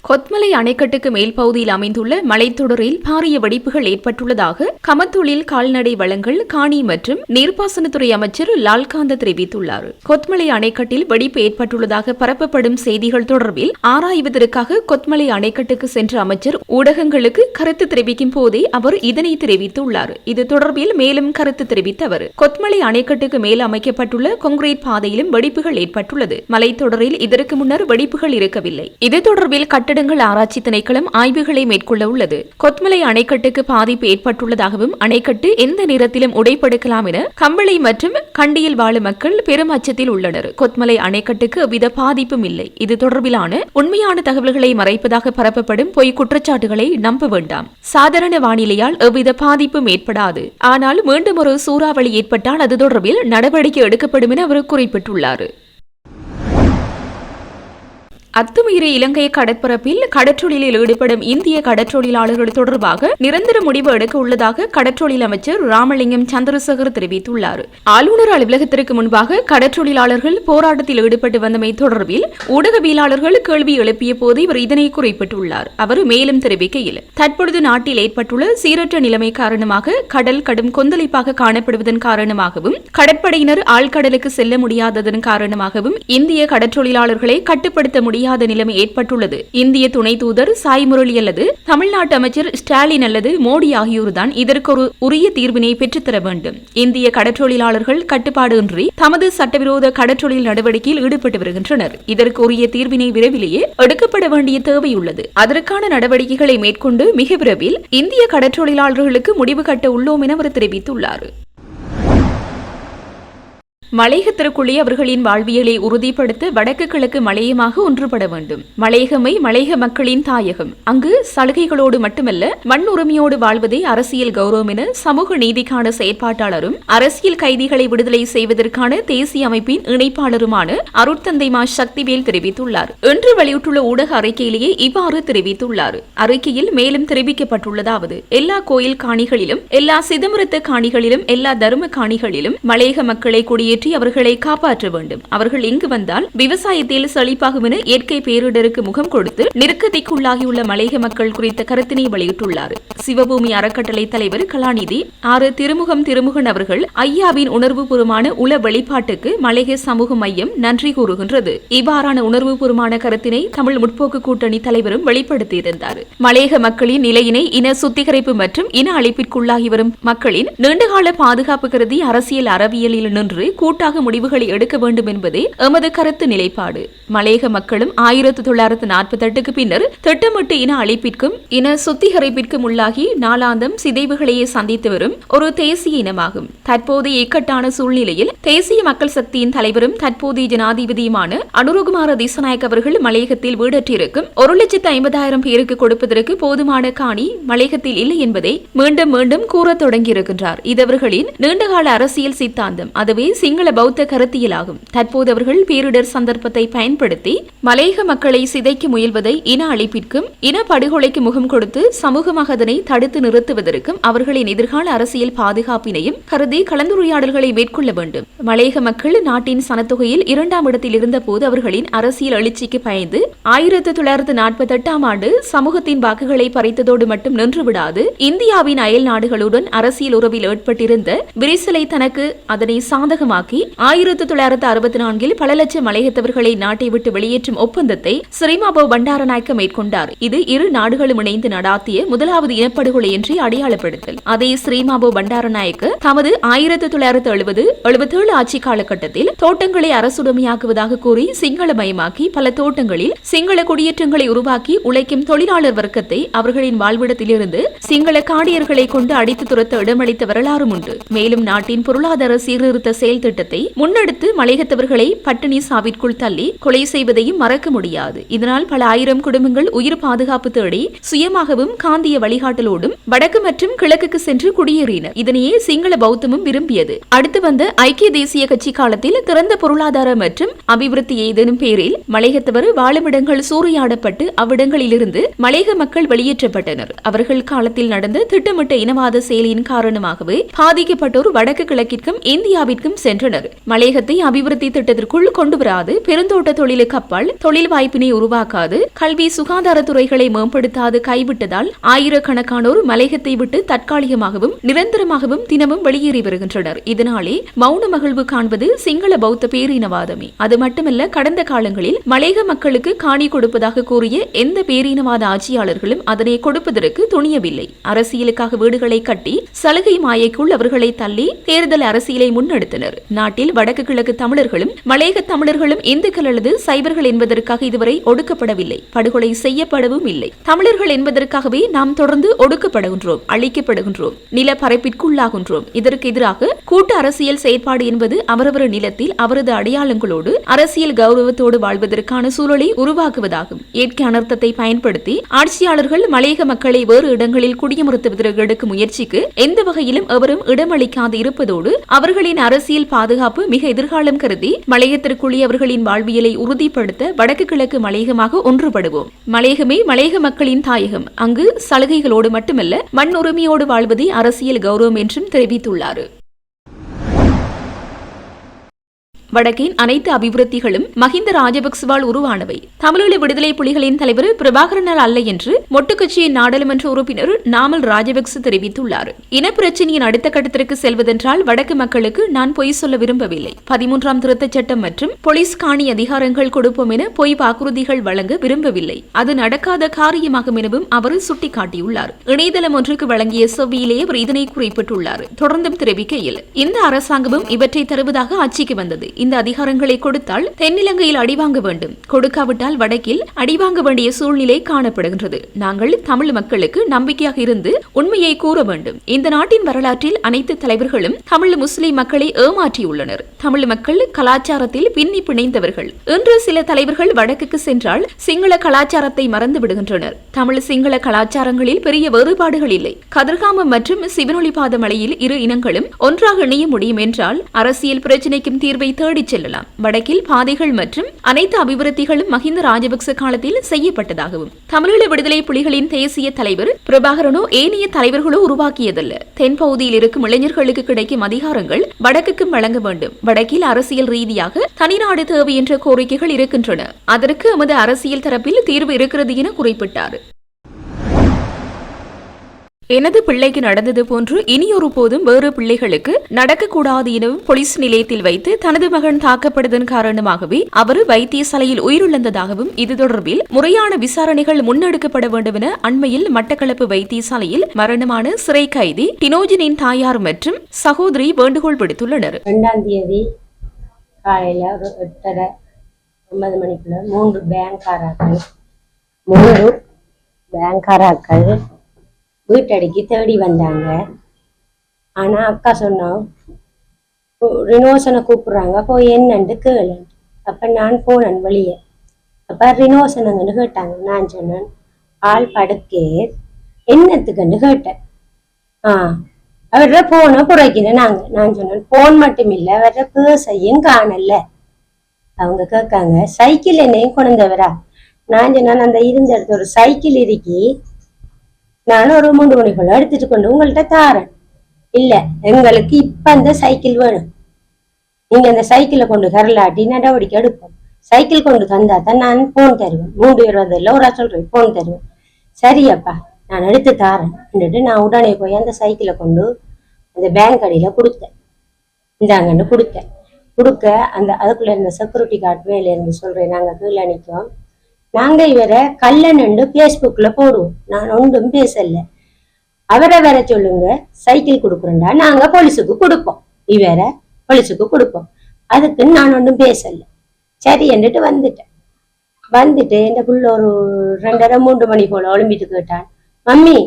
கொத்மலை அணைக்கட்டுக்கு மேல் பகுதியில் அமைந்துள்ள மலைத்தொடரில் பாரிய வெடிப்புகள் ஏற்பட்டுள்ளதாக கமத்தொழில் கால்நடை வளங்கள், காணி மற்றும் நீர்ப்பாசனத்துறை அமைச்சர் லால்காந்த தெரிவித்துள்ளார். கொத்மலை அணைக்கட்டில் வெடிப்பு ஏற்பட்டுள்ளதாக பரப்பப்படும் செய்திகள் தொடர்பில் ஆராய்வதற்காக கொத்மலை அணைக்கட்டுக்கு சென்ற அமைச்சர் ஊடகங்களுக்கு கருத்து தெரிவிக்கும் போதே அவர் இதனை தெரிவித்துள்ளார். இது தொடர்பில் மேலும் கருத்து தெரிவித்த அவர், கொத்மலை அணைக்கட்டுக்கு மேல் அமைக்கப்பட்டுள்ள கான்கிரீட் பாதையிலும் வெடிப்புகள் ஏற்பட்டுள்ளது. மலைத்தொடரில் இதற்கு முன்னர் வெடிப்புகள் இருக்கவில்லை. இது தொடர்பில் கட்டடங்கள் ஆராய்ச்சி திணைக்களம் ஆய்வுகளை மேற்கொள்ள உள்ளது. கொத்மலை அணைக்கட்டுக்கு பாதிப்பு ஏற்பட்டுள்ளதாகவும் அணைக்கட்டு எந்த நேரத்திலும் உடைப்படுக்கலாம் என கம்பளை மற்றும் கண்டியில் வாழும் மக்கள் பெரும் அச்சத்தில் உள்ளனர். கொத்மலை அணைக்கட்டுக்கு எவ்வித பாதிப்பும் இல்லை. இது தொடர்பிலான உண்மையான தகவல்களை மறைப்பதாக பரப்பப்படும் பொய் குற்றச்சாட்டுகளை நம்ப வேண்டாம். சாதாரண வானிலையால் எவ்வித பாதிப்பும் ஏற்படாது. ஆனால் மீண்டும் ஒரு சூறாவளி ஏற்பட்டால் அது தொடர்பில் நடவடிக்கை எடுக்கப்படும் என அவர் குறிப்பிட்டுள்ளார். அத்துமீறி இலங்கை கடற்பரப்பில் கடற்றொழிலில் ஈடுபடும் இந்திய கடற்றொழிலாளர்கள் தொடர்பாக நிரந்தர முடிவு எடுக்க உள்ளதாக கடற்றொழில் அமைச்சர் ராமலிங்கம் சந்திரசேகர் தெரிவித்துள்ளார். ஆளுநர் அலுவலகத்திற்கு முன்பாக கடற்றொழிலாளர்கள் போராட்டத்தில் ஈடுபட்டு வந்தமை தொடர்பில் ஊடகவியலாளர்கள் கேள்வி எழுப்பிய போது இவர் இதனை குறிப்பிட்டுள்ளார். அவர் மேலும் தெரிவிக்கையில், தற்பொழுது நாட்டில் ஏற்பட்டுள்ள சீரற்ற நிலைமை காரணமாக கடல் கடும் கொந்தளிப்பாக காணப்படுவதன் காரணமாகவும் கடற்படையினர் ஆழ்கடலுக்கு செல்ல முடியாததன் காரணமாகவும் இந்திய கடற்றொழிலாளர்களை கட்டுப்படுத்த முடியாத நிலைமை ஏற்பட்டுள்ளது. இந்திய துணை தூதர் சாய் முரளி அல்லது தமிழ்நாட்டு அமைச்சர் ஸ்டாலின் அல்லது மோடி ஆகியோர்தான் இதற்கு ஒரு உரிய தீர்வினை பெற்றுத்தர வேண்டும். இந்திய கடற்றொழிலாளர்கள் கட்டுப்பாடின்றி தமது சட்டவிரோத கடற்றொழில் நடவடிக்கையில் ஈடுபட்டு வருகின்றனர். இதற்கு உரிய தீர்வினை விரைவிலேயே எடுக்கப்பட வேண்டிய தேவை உள்ளது. அதற்கான நடவடிக்கைகளை மேற்கொண்டு மிக விரைவில் இந்திய கடற்றொழிலாளர்களுக்கு முடிவு கட்ட உள்ளோம் என அவர் தெரிவித்துள்ளார். மலையகத்திற்குள்ளே அவர்களின் வாழ்வியலை உறுதிப்படுத்த வடக்கு கிழக்கு மலையமாக ஒன்றுபட வேண்டும். மலையகமை மலையக மக்களின் தாயகம். அங்கு சலுகைகளோடு மட்டுமல்ல, மண் உரிமையோடு வாழ்வதே அரசியல் கௌரவம் என சமூக நீதிக்கான செயற்பாட்டாளரும் அரசியல் கைதிகளை விடுதலை செய்வதற்கான தேசிய அமைப்பின் இணைப்பாளருமான அருட்தந்தை மா சக்திவேல் தெரிவித்துள்ளார். இன்று வெளியிட்டுள்ள ஊடக அறிக்கையிலேயே இவ்வாறு தெரிவித்துள்ளார். அறிக்கையில் மேலும் தெரிவிக்கப்பட்டுள்ளதாவது, எல்லா கோயில் காணிகளிலும், எல்லா சிதம்பரத்து காணிகளிலும், எல்லா தர்ம காணிகளிலும் மலையக மக்களை குடியேற்ற அவர்களை காப்பாற்ற வேண்டும். அவர்கள் இங்கு வந்தால் விவசாயத்தில் செழிப்பாகும் என இயற்கை பேரிடருக்கு முகம் கொடுத்து நெருக்கடிக்குள்ளாகியுள்ள மலையக மக்கள் குறித்த கருத்தினை வெளியிட்டுள்ளார். சிவபூமி அறக்கட்டளை தலைவர் கலாநிதி திருமுகன் அவர்கள் ஐயாவின் உணர்வுபூர்வமான உள வெளிப்பாட்டுக்கு மலையக சமூக மையம் நன்றி கூறுகின்றது. இவ்வாறான உணர்வுபூர்வமான கருத்தினை தமிழ் முற்போக்கு கூட்டணி தலைவரும் வெளிப்படுத்தியிருந்தார். மலையக மக்களின் நிலையினை இன சுத்திகரிப்பு மற்றும் இன அழிப்பிற்குள்ளாகி வரும் மக்களின் நீண்டகால பாதுகாப்பு கருதி அரசியல் அறவியலில் நின்று கூட்டாக முடிவுகளை எடுக்க வேண்டும் என்பதே எமது கருத்து நிலைப்பாடு. மலையக மக்களும் 1948க்கு பின்னர் திட்டமிட்டு இன அழிப்பிற்கும் இன சுத்திகரிப்பிற்கும் உள்ளாகி நாளாந்தம் சிதைவுகளையே சந்தித்து வரும் ஒரு தேசிய இனமாகும். தற்போதைய இக்கட்டான சூழ்நிலையில் தேசிய மக்கள் சக்தியின் தலைவரும் தற்போதைய ஜனாதிபதியுமான அனுரகுமார திசாநாயக்க அவர்கள் மலையகத்தில் வீடற்றிருக்கும் 1,50,000 பேருக்கு கொடுப்பதற்கு போதுமான காணி மலையகத்தில் இல்லை என்பதை மீண்டும் மீண்டும் கூற தொடங்கியிருக்கின்றார். இது அவர்களின் நீண்டகால அரசியல் சித்தாந்தம். அதுவே சிங்கள சிங்கள பௌத்த கருத்தியலாகும். தற்போது அவர்கள் பேரிடர் சந்தர்ப்பத்தை பயன்படுத்தி மலையக மக்களை சிதைக்க முயல்வதை இன அழிப்பிற்கும் இன படுகொலைக்கு முகம் கொடுத்து சமூகமாக அதனை தடுத்து நிறுத்துவதற்கும் அவர்களின் எதிர்கால அரசியல் பாதுகாப்பினையும் கருதி கலந்துரையாடல்களை மேற்கொள்ள வேண்டும். மலையக மக்கள் நாட்டின் சனத்தொகையில் 2ஆம் இடத்தில் இருந்தபோது அவர்களின் அரசியல் எழுச்சிக்கு பயந்து 1948ஆம் ஆண்டு சமூகத்தின் வாக்குகளை பறித்ததோடு மட்டும் நின்றுவிடாது இந்தியாவின் அயல் நாடுகளுடன் அரசியல் உறவில் ஏற்பட்டிருந்த விரிசலை தனக்கு அதனை சாதகமாக்கி 1964இல் பல லட்சம் மலையகத்தவர்களை நாட்டை விட்டு வெளியேற்றும் ஒப்பந்தத்தை ஸ்ரீமாபோ பண்டாரநாயக்க மேற்கொண்டார். இது இரு நாடுகளும் இணைந்து நடாத்திய முதலாவது இனப்படுகொலை என்று அடையாளப்படுத்தல். அதே ஸ்ரீமாபோ பண்டாரநாயக்க தமது 1970-77 ஆட்சி காலகட்டத்தில் தோட்டங்களை அரசுடைமையாக்குவதாக கூறி சிங்களமயமாக்கி பல தோட்டங்களில் சிங்கள குடியேற்றங்களை உருவாக்கி உழைக்கும் தொழிலாளர் வர்க்கத்தை அவர்களின் வாழ்விடத்திலிருந்து சிங்கள காடியர்களை கொண்டு அடித்து துரத்த இடமளித்த வரலாறும் உண்டு. மேலும் நாட்டின் பொருளாதார சீர்திருத்த செயல் திட்டத்தை முன்னெடுத்து மலையகத்தவர்களை பட்டினி சாவிற்குள் தள்ளி கொலை செய்வதையும் மறக்க முடியாது. இதனால் பல ஆயிரம் குடும்பங்கள் உயிர் பாதுகாப்பு தேடி சுயமாகவும் காந்திய வழிகாட்டலோடும் வடக்கு மற்றும் கிழக்குக்கு சென்று குடியேறினர். இதனையே சிங்கள பௌத்தமும் விரும்பியது. அடுத்து வந்த ஐக்கிய தேசிய கட்சி காலத்தில் திறந்த பொருளாதார மற்றும் அபிவிருத்தி ஏதேனும் பேரில் மலையகத்தவர் வாழுமிடங்கள் சூறையாடப்பட்டு அவ்விடங்களிலிருந்து மலையக மக்கள் வெளியேற்றப்பட்டனர். அவர்கள் காலத்தில் நடந்த திட்டமிட்ட இனவாத செயலின் காரணமாகவே பாதிக்கப்பட்டோர் வடக்கு கிழக்கிற்கும் இந்தியாவிற்கும் சென்றனர். மலையகத்தை அபிவிருத்தி திட்டத்திற்குள் கொண்டுவராது, பெருந்தோட்ட தொழிலுக்கு அப்பால் தொழில் வாய்ப்பினை உருவாக்காது, கல்வி சுகாதாரத்துறைகளை மேம்படுத்தாது கைவிட்டதால் ஆயிரக்கணக்கானோர் மலையகத்தை விட்டு தற்காலிகமாகவும் நிரந்தரமாகவும் தினமும் வெளியேறி வருகின்றனர். இதனாலே மௌன மகிழ்வு காண்பது சிங்கள பௌத்த பேரினவாதமே. அது மட்டுமல்ல, கடந்த காலங்களில் மலையக மக்களுக்கு காணி கொடுப்பதாக கூறிய எந்த பேரினவாத ஆட்சியாளர்களும் அதனை கொடுப்பதற்கு துணியவில்லை. அரசியலுக்காக வீடுகளை கட்டி சலுகை மாயைக்குள் அவர்களை தள்ளி தேர்தல் அரசியலை முன்னெடுத்தனர். நாட்டில் வடக்கு கிழக்கு தமிழர்களும் மலையக தமிழர்களும் இந்துக்கள் அல்லது சைவர்கள் என்பதற்காக இதுவரை ஒடுக்கப்படவில்லை, படுகொலை செய்யப்படவும் இல்லை. தமிழர்கள் என்பதற்காகவே நாம் தொடர்ந்து ஒடுக்கப்படுகின்றோம், அழிக்கப்படுகின்றோம், நில பரப்பிற்குள்ளாகின்றோம். இதற்கு எதிராக கூட்டு அரசியல் செயற்பாடு என்பது அவரவர் நிலத்தில் அவரது அடையாளங்களோடு அரசியல் கௌரவத்தோடு வாழ்வதற்கான சூழலை உருவாக்குவதாகும். இயற்கை அனர்த்தத்தை பயன்படுத்தி ஆட்சியாளர்கள் மலையக மக்களை வேறு இடங்களில் குடியமர்த்துவதற்கு எடுக்கும் முயற்சிக்கு எந்த வகையிலும் எவரும் இடமளிக்காது இருப்பதோடு அவர்களின் அரசியல் பாதுகாப்பு மிக எதிர்காலம் கருதி மலையகத்திற்குள்ளே அவர்களின் வாழ்வியலை உறுதிப்படுத்த வடக்கு கிழக்கு மலையகமாக ஒன்றுபடுவோம். மலையகமே மலையக மக்களின் தாயகம். அங்கு சலுகைகளோடு மட்டுமல்ல, மண் உரிமையோடு வாழ்வதே அரசியல் கௌரவம் என்றும் தெரிவித்துள்ளார். வடக்கின் அனைத்து அபிவிருத்திகளும் மஹிந்த ராஜபக்சவால் உருவானவை. தமிழீழ விடுதலை புலிகளின் தலைவர் பிரபாகரனால் அல்ல என்று மொட்டு கட்சியின் நாடாளுமன்ற உறுப்பினர் நாமல் ராஜபக்ச தெரிவித்துள்ளார். இனப்பிரச்சனையின் அடுத்த கட்டத்திற்கு செல்வதென்றால் வடக்கு மக்களுக்கு நான் பொய் சொல்ல விரும்பவில்லை. 13ஆம் திருத்தச் சட்டம் மற்றும் போலீஸ் காணி அதிகாரங்கள் கொடுப்போம் என பொய் வாக்குறுதிகள் வழங்க விரும்பவில்லை. அது நடக்காத காரியமாகும் எனவும் அவர் சுட்டிக்காட்டியுள்ளார். இணையதளம் ஒன்றுக்கு வழங்கிய செவ்வியிலேயே அவர் இதனை குறிப்பிட்டுள்ளார். தொடர்ந்தும் தெரிவிக்கையில், இந்த அரசாங்கமும் இவற்றை தருவதாக ஆட்சிக்கு வந்தது. இந்த அதிகாரங்களை கொடுத்தால் தென்னிலங்கையில் அடிவாங்க வேண்டும், கொடுக்காவிட்டால் வடக்கில் அடிவாங்க வேண்டிய சூழ்நிலை காணப்படுகின்றது. நாங்கள் தமிழ் மக்களுக்கு நம்பிக்கையாக இருந்து உண்மையை கூற வேண்டும். இந்த நாட்டின் வரலாற்றில் அனைத்து தலைவர்களும் தமிழ் முஸ்லிம் மக்களை ஏமாற்றியுள்ளனர். தமிழ் மக்கள் கலாச்சாரத்தில் பின்னி பிணைந்தவர்கள். இன்று சில தலைவர்கள் வடக்குக்கு சென்றால் சிங்கள கலாச்சாரத்தை மறந்து விடுகின்றனர். தமிழ் சிங்கள கலாச்சாரங்களில் பெரிய வேறுபாடுகள் இல்லை. கதிர்காமம் மற்றும் சிவனொளிபாத மலையில் இரு இனங்களும் ஒன்றாக இணைய முடியும் என்றால் அரசியல் பிரச்சினைக்கும் தீர்வை தேடிச் செல்லலாம். வடக்கில் பாதைகள் மற்றும் அனைத்து அபிவிருத்திகளும் மஹிந்த ராஜபக்ச காலத்தில் செய்யப்பட்டதாகவும் தமிழீழ விடுதலை புலிகளின் தேசிய தலைவர் பிரபாகரனோ ஏனைய தலைவர்களோ உருவாக்கியதல்ல. தென்பகுதியில் இருக்கும் இளைஞர்களுக்கு கிடைக்கும் அதிகாரங்கள் வடக்குக்கும் வழங்க வேண்டும். வடக்கில் அரசியல் ரீதியாக தனிநாடு தேவை என்ற கோரிக்கைகள் இருக்கின்றன. அதற்கு எமது அரசியல் தரப்பில் தீர்வு இருக்கிறது என குறிப்பிட்டார். எனது பிள்ளைக்கு நடந்தது போன்று இனியொரு போதும் வேறு பிள்ளைகளுக்கு நடக்கக்கூடாது எனவும் போலீஸ் நிலையத்தில் வைத்து தனது மகன் தாக்கப்படுவதன் காரணமாகவே அவர் வைத்தியசாலையில் உயிரிழந்ததாகவும் இது தொடர்பில் முறையான விசாரணைகள் முன்னெடுக்கப்பட வேண்டும் என அண்மையில் மட்டக்களப்பு வைத்தியசாலையில் மரணமான சிறை கைதி டினோஜனின் தாயார் மற்றும் சகோதரி வேண்டுகோள் விடுத்துள்ளனர். 2ஆம் தேதி காலையில் ஒரு 8:30-9 மணிக்குள்ள 3 பேங்காராக்கள் வீட்டடிக்கு தேடி வந்தாங்க. ஆனால் அக்கா சொன்னோம், ரினோசனை கூப்பிட்றாங்க, போய் என்னண்டு கேளு. அப்போ நான் போனேன் வெளியே. அப்போ ரினோசனங்கன்னு கேட்டாங்க. நான் சொன்னேன், ஆள் படுக்கே என்னத்துக்குன்னு கேட்டேன். அவர போன குறைக்கல நான் சொன்னேன் போன் மட்டும் இல்ல அவர பேசையும் காணல. அவங்க கேட்காங்க சைக்கிள் என்னையும் கொண்டவரா? நான் சொன்னேன் அந்த இருந்த இடத்துல ஒரு சைக்கிள் இருக்கி, நானும் ஒரு 3 மணிக்குள்ள எடுத்துட்டு கொண்டு உங்கள்கிட்ட தாரேன். இல்ல எங்களுக்கு இப்ப அந்த சைக்கிள் வேணும், நீங்க அந்த சைக்கிளை கொண்டு கரலாட்டி நடவடிக்கை எடுப்போம், சைக்கிள் கொண்டு தந்தா தான் நான் போன் தருவேன், 3 ஒரு சொல்றேன் போன் தருவேன். சரியப்பா நான் எடுத்து தாரேன் என்றுட்டு நான் உடனே போய் அந்த சைக்கிளை கொண்டு அந்த பேங்க் அடியில கொடுத்தேன். இந்தாங்கன்னு கொடுக்க அந்த அதுக்குள்ள இருந்த செக்யூரிட்டி கார்டு மேல இருந்து சொல்றேன், நாங்க கீழே நிற்கும், நாங்க இவரை கல்லன்னு பேஸ்புக்ல போடுவோம், நான் ஒன்றும் பேசல, அவரை வேற சொல்லுங்க சைக்கிள் கொடுக்குறேன்டா நாங்க போலீஸுக்கு கொடுப்போம், இவரை போலீஸுக்கு கொடுப்போம், அதுக்குன்னு நான் ஒன்றும் பேசல. சரி என்றுட்டு வந்துட்டு என் புள்ள ஒரு 2:30-3 மணி போல ஒளிம்பிட்டு கேட்டான், மம்மி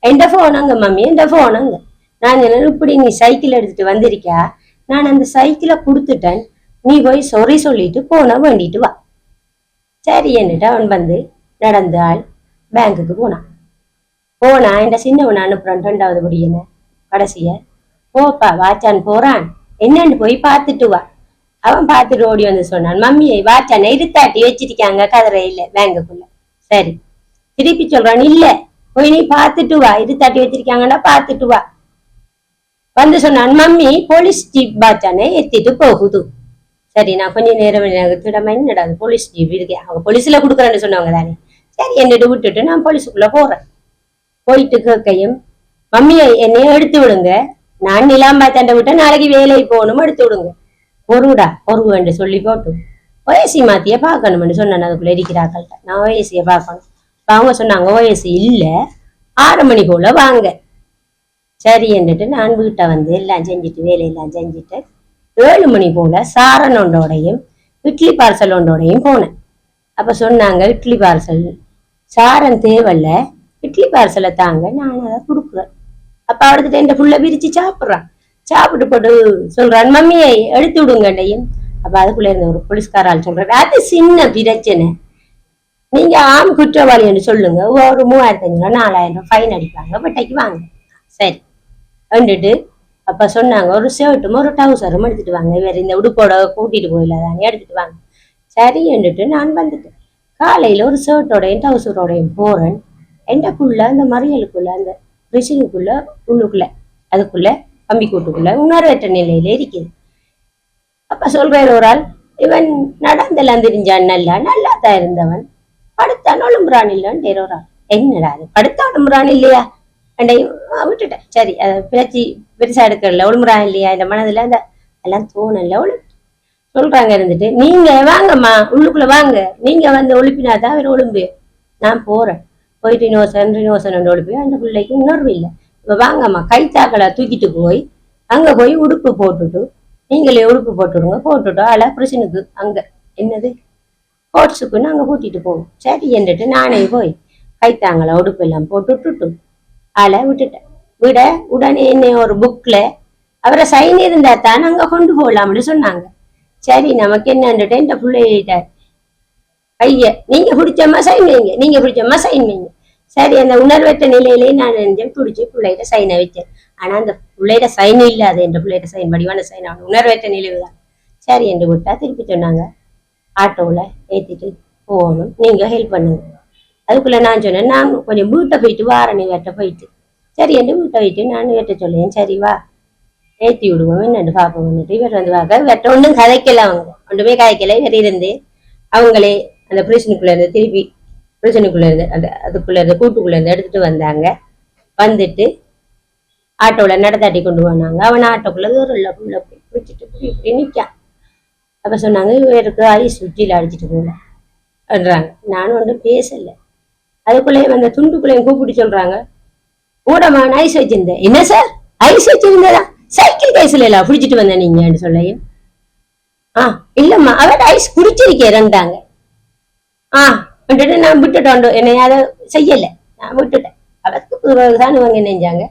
எந்த போனாங்க மம்மி எந்த போனாங்க? நான் என்ன இப்படி நீ சைக்கிள் எடுத்துட்டு வந்திருக்கியா, நான் அந்த சைக்கிளை கொடுத்துட்டேன், நீ போய் சொறி சொல்லிட்டு போன வேண்டிட்டு வா. சரி என்னட்டு அவன் வந்து நடந்தாள் பேங்குக்கு போனா என் சின்னவன் அனுப்புறான் 2வது படியன கடைசிய, போப்பா வாச்சான் போறான் என்னன்னு போய் பார்த்துட்டு வா. அவன் பார்த்துட்டு ஓடி வந்து சொன்னான், மம்மியை வாச்சான் இருத்தாட்டி வச்சிருக்காங்க கதிரையில பேங்குக்குள்ள. சரி திருப்பி சொல்றான், இல்ல போய் நீ பார்த்துட்டு வா, இருத்தாட்டி வச்சிருக்காங்கன்னா பார்த்துட்டு வா. வந்து சொன்னான், மம்மி போலீஸ் ஜீப் பாச்சானே எத்திட்டு போகுது. சரி நான் கொஞ்ச நேரம் திடமா என்னடா போலீஸ் ஜீப் இருக்கேன், அவங்க போலீஸ்ல கொடுக்குறேன்னு சொன்னவங்க தானே. சரி என்னட்டு விட்டுட்டு நான் போலீஸுக்குள்ள போறேன். போயிட்டு கேட்கையும், மம்மியை என்னைய எடுத்து விடுங்க, நான் நிலாம்பாத்தாண்ட விட்டு நாளைக்கு வேலைக்கு போகணும், எடுத்து விடுங்க. பொருவுன்னு சொல்லி போட்டு ஓஎஸ்சி மாத்திய பார்க்கணும்னு சொன்னேன். அதுக்குள்ள இருக்கிறாக்கள்கிட்ட நான் ஓஎஸ்சிய பார்க்கணும். அவங்க சொன்னாங்க ஓஎஸ்சி இல்ல 6 மணி போல வாங்க. சரி என்னட்டு நான் வீட்டை வந்து எல்லாம் செஞ்சுட்டு வேலையெல்லாம் செஞ்சுட்டு 7 மணி போல சாரன் ஒன்றோடையும் இட்லி பார்சல் ஒன்றோடையும் போனேன். அப்ப சொன்னாங்க இட்லி பார்சல் சாரன் தேவையில்ல, இட்லி பார்சலை தாங்க, நான் அதை கொடுக்குறேன். அப்ப அவளுக்கு என் புள்ள விரிச்சு சாப்பிட்றான். சாப்பிட்டு போட்டு சொல்றான், மம்மியை எடுத்து விடுங்கண்டையும். அப்ப அதுக்குள்ள இருந்த ஒரு போலீஸ்காரால் சொல்றாரு, அது சின்ன பிரச்சனை, நீங்க ஆம் குற்றவாளின்னு சொல்லுங்க, ஒரு 3500 4000 ஃபைன் அடிப்பாங்க, பட்டைக்கு வாங்க. சரி வந்துட்டு அப்ப சொன்னாங்க ஒரு ஷர்ட்டும் ஒரு டவுசரும் எடுத்துட்டு வாங்க, வேற இந்த உடுப்போட கூட்டிட்டு போயிடலாதானே எடுத்துட்டு வாங்க. சரி என்றுட்டு நான் வந்துட்டேன். காலையில ஒரு ஷர்ட்டோடையும் டவுசரோடையும் போறேன். எண்டக்குள்ள அந்த மறியலுக்குள்ள அந்த ரிஷினுக்குள்ள உள்ளுக்குள்ள அதுக்குள்ள கம்பி கூட்டுக்குள்ள உணர்வற்ற நிலையில இருக்குது. அப்ப சொல்றாரு ஒரு ஆள், இவன் நடந்தெல்லாம் தெரிஞ்சான், நல்லா தான் இருந்தவன், படுத்தான் ஒழும்புறான் இல்லைன்னு ஒரு ஆள். என்னடா அது படுத்தா ஒழும்புறான் இல்லையா விட்டுட்டேன். சரி அதை பெருசா எடுக்கல, ஒழும்புறான் இல்லையா இந்த மனதுல அந்த எல்லாம் தோணல சொல்றாங்க. இருந்துட்டு நீங்க வாங்கம்மா உள்ளுக்குள்ள வாங்க, நீங்க வந்து ஒழுப்பினாதான் அவர் ஒழும்பு. நான் போறேன், போயிட்டு ரினோசன் ஒழுப்பி அந்த பிள்ளைக்கு உணர்வு இல்லை. இப்ப வாங்கம்மா கைத்தாக்களை தூக்கிட்டு போய் அங்க போய் உடுப்பு போட்டுட்டு நீங்களே உடுப்பு போட்டுடுங்க, போட்டுட்டோம் ஆள பிரச்சனுக்கு அங்க என்னது கோட்ஸுக்குன்னு அங்க கூட்டிட்டு போவோம். சரி என்றுட்டு நானே போய் கைத்தாங்களை உடுப்பு எல்லாம் போட்டுட்டு ஆளை விட்டுட்டேன். விட உடனே என்ன ஒரு புக்ல அவரை சைன் இருந்தா தான் அங்க கொண்டு போகலாம்னு சொன்னாங்க. சரி நமக்கு என்னன்னுட்டு இந்த பிள்ளைகிட்ட ஐயா நீங்க பிடிச்சம்மா சைன் வைங்க, நீங்க பிடிச்சம்மா சைன் வைங்க. சரி அந்த உணர்வற்ற நிலையிலேயே நான் நினைஞ்சேன், பிடிச்சி பிள்ளைகிட்ட சைனை வச்சேன். ஆனா அந்த பிள்ளைகிட்ட சைன் இல்லாது, என் பிள்ளைகிட்ட சைன் வடிவான சைன் ஆகணும், உணர்வற்ற நிலைவு தான். சரி என்று விட்டா திருப்பி சொன்னாங்க ஆட்டோவில் ஏற்றிட்டு போகணும், நீங்க ஹெல்ப் பண்ணுங்க. அதுக்குள்ள நான் சொன்னேன், நான் கொஞ்சம் வீட்டை போயிட்டு வாரணி வேட்ட போயிட்டு. சரி என்று வீட்டை போயிட்டு நான் வேட்ட சொல்லேன், சரி வா ஏற்றி விடுவோம் என்னென்னு பார்ப்போம்னுட்டு இவர் வந்து பார்க்க வெட்ட ஒன்றும் கதைக்கல, அவங்க ஒன்றுமே கதைக்கல. இவர் இருந்து அவங்களே அந்த பிரச்சனைக்குள்ள இருந்து திருப்பி பிரச்சனைக்குள்ள இருந்து அந்த அதுக்குள்ள இருந்து கூட்டுக்குள்ள இருந்து எடுத்துட்டு வந்தாங்க. வந்துட்டு ஆட்டோல நடத்தாட்டி கொண்டு போனாங்க. அவன் ஆட்டோக்குள்ள உள்ள போய் பிடிச்சிட்டு இப்படி நிற்கான். அப்ப சொன்னாங்க இவருக்கு ஐஸ் சுற்றில அடிச்சுட்டு போகலன்றாங்க. நானும் ஒன்றும் பேசல. அதுக்குள்ளேயும் அந்த துண்டுக்குள்ளேயும் கூப்பிட்டு சொல்றாங்க, ஊடமா ஐஸ் வச்சிருந்தேன். என்ன சார் ஐஸ் வச்சிருந்ததா? சைக்கிள் கேஸ்ல எல்லாம் பிடிச்சிட்டு வந்தேன் நீங்கன்னு சொல்லையும், இல்லம்மா அவர் ஐஸ் குடிச்சிருக்கேன்றாங்க. நான் விட்டுட்டோம், என்னை அதை செய்யல, நான் விட்டுட்டேன். அவருக்கு தான் இவங்க நினைஞ்சாங்க.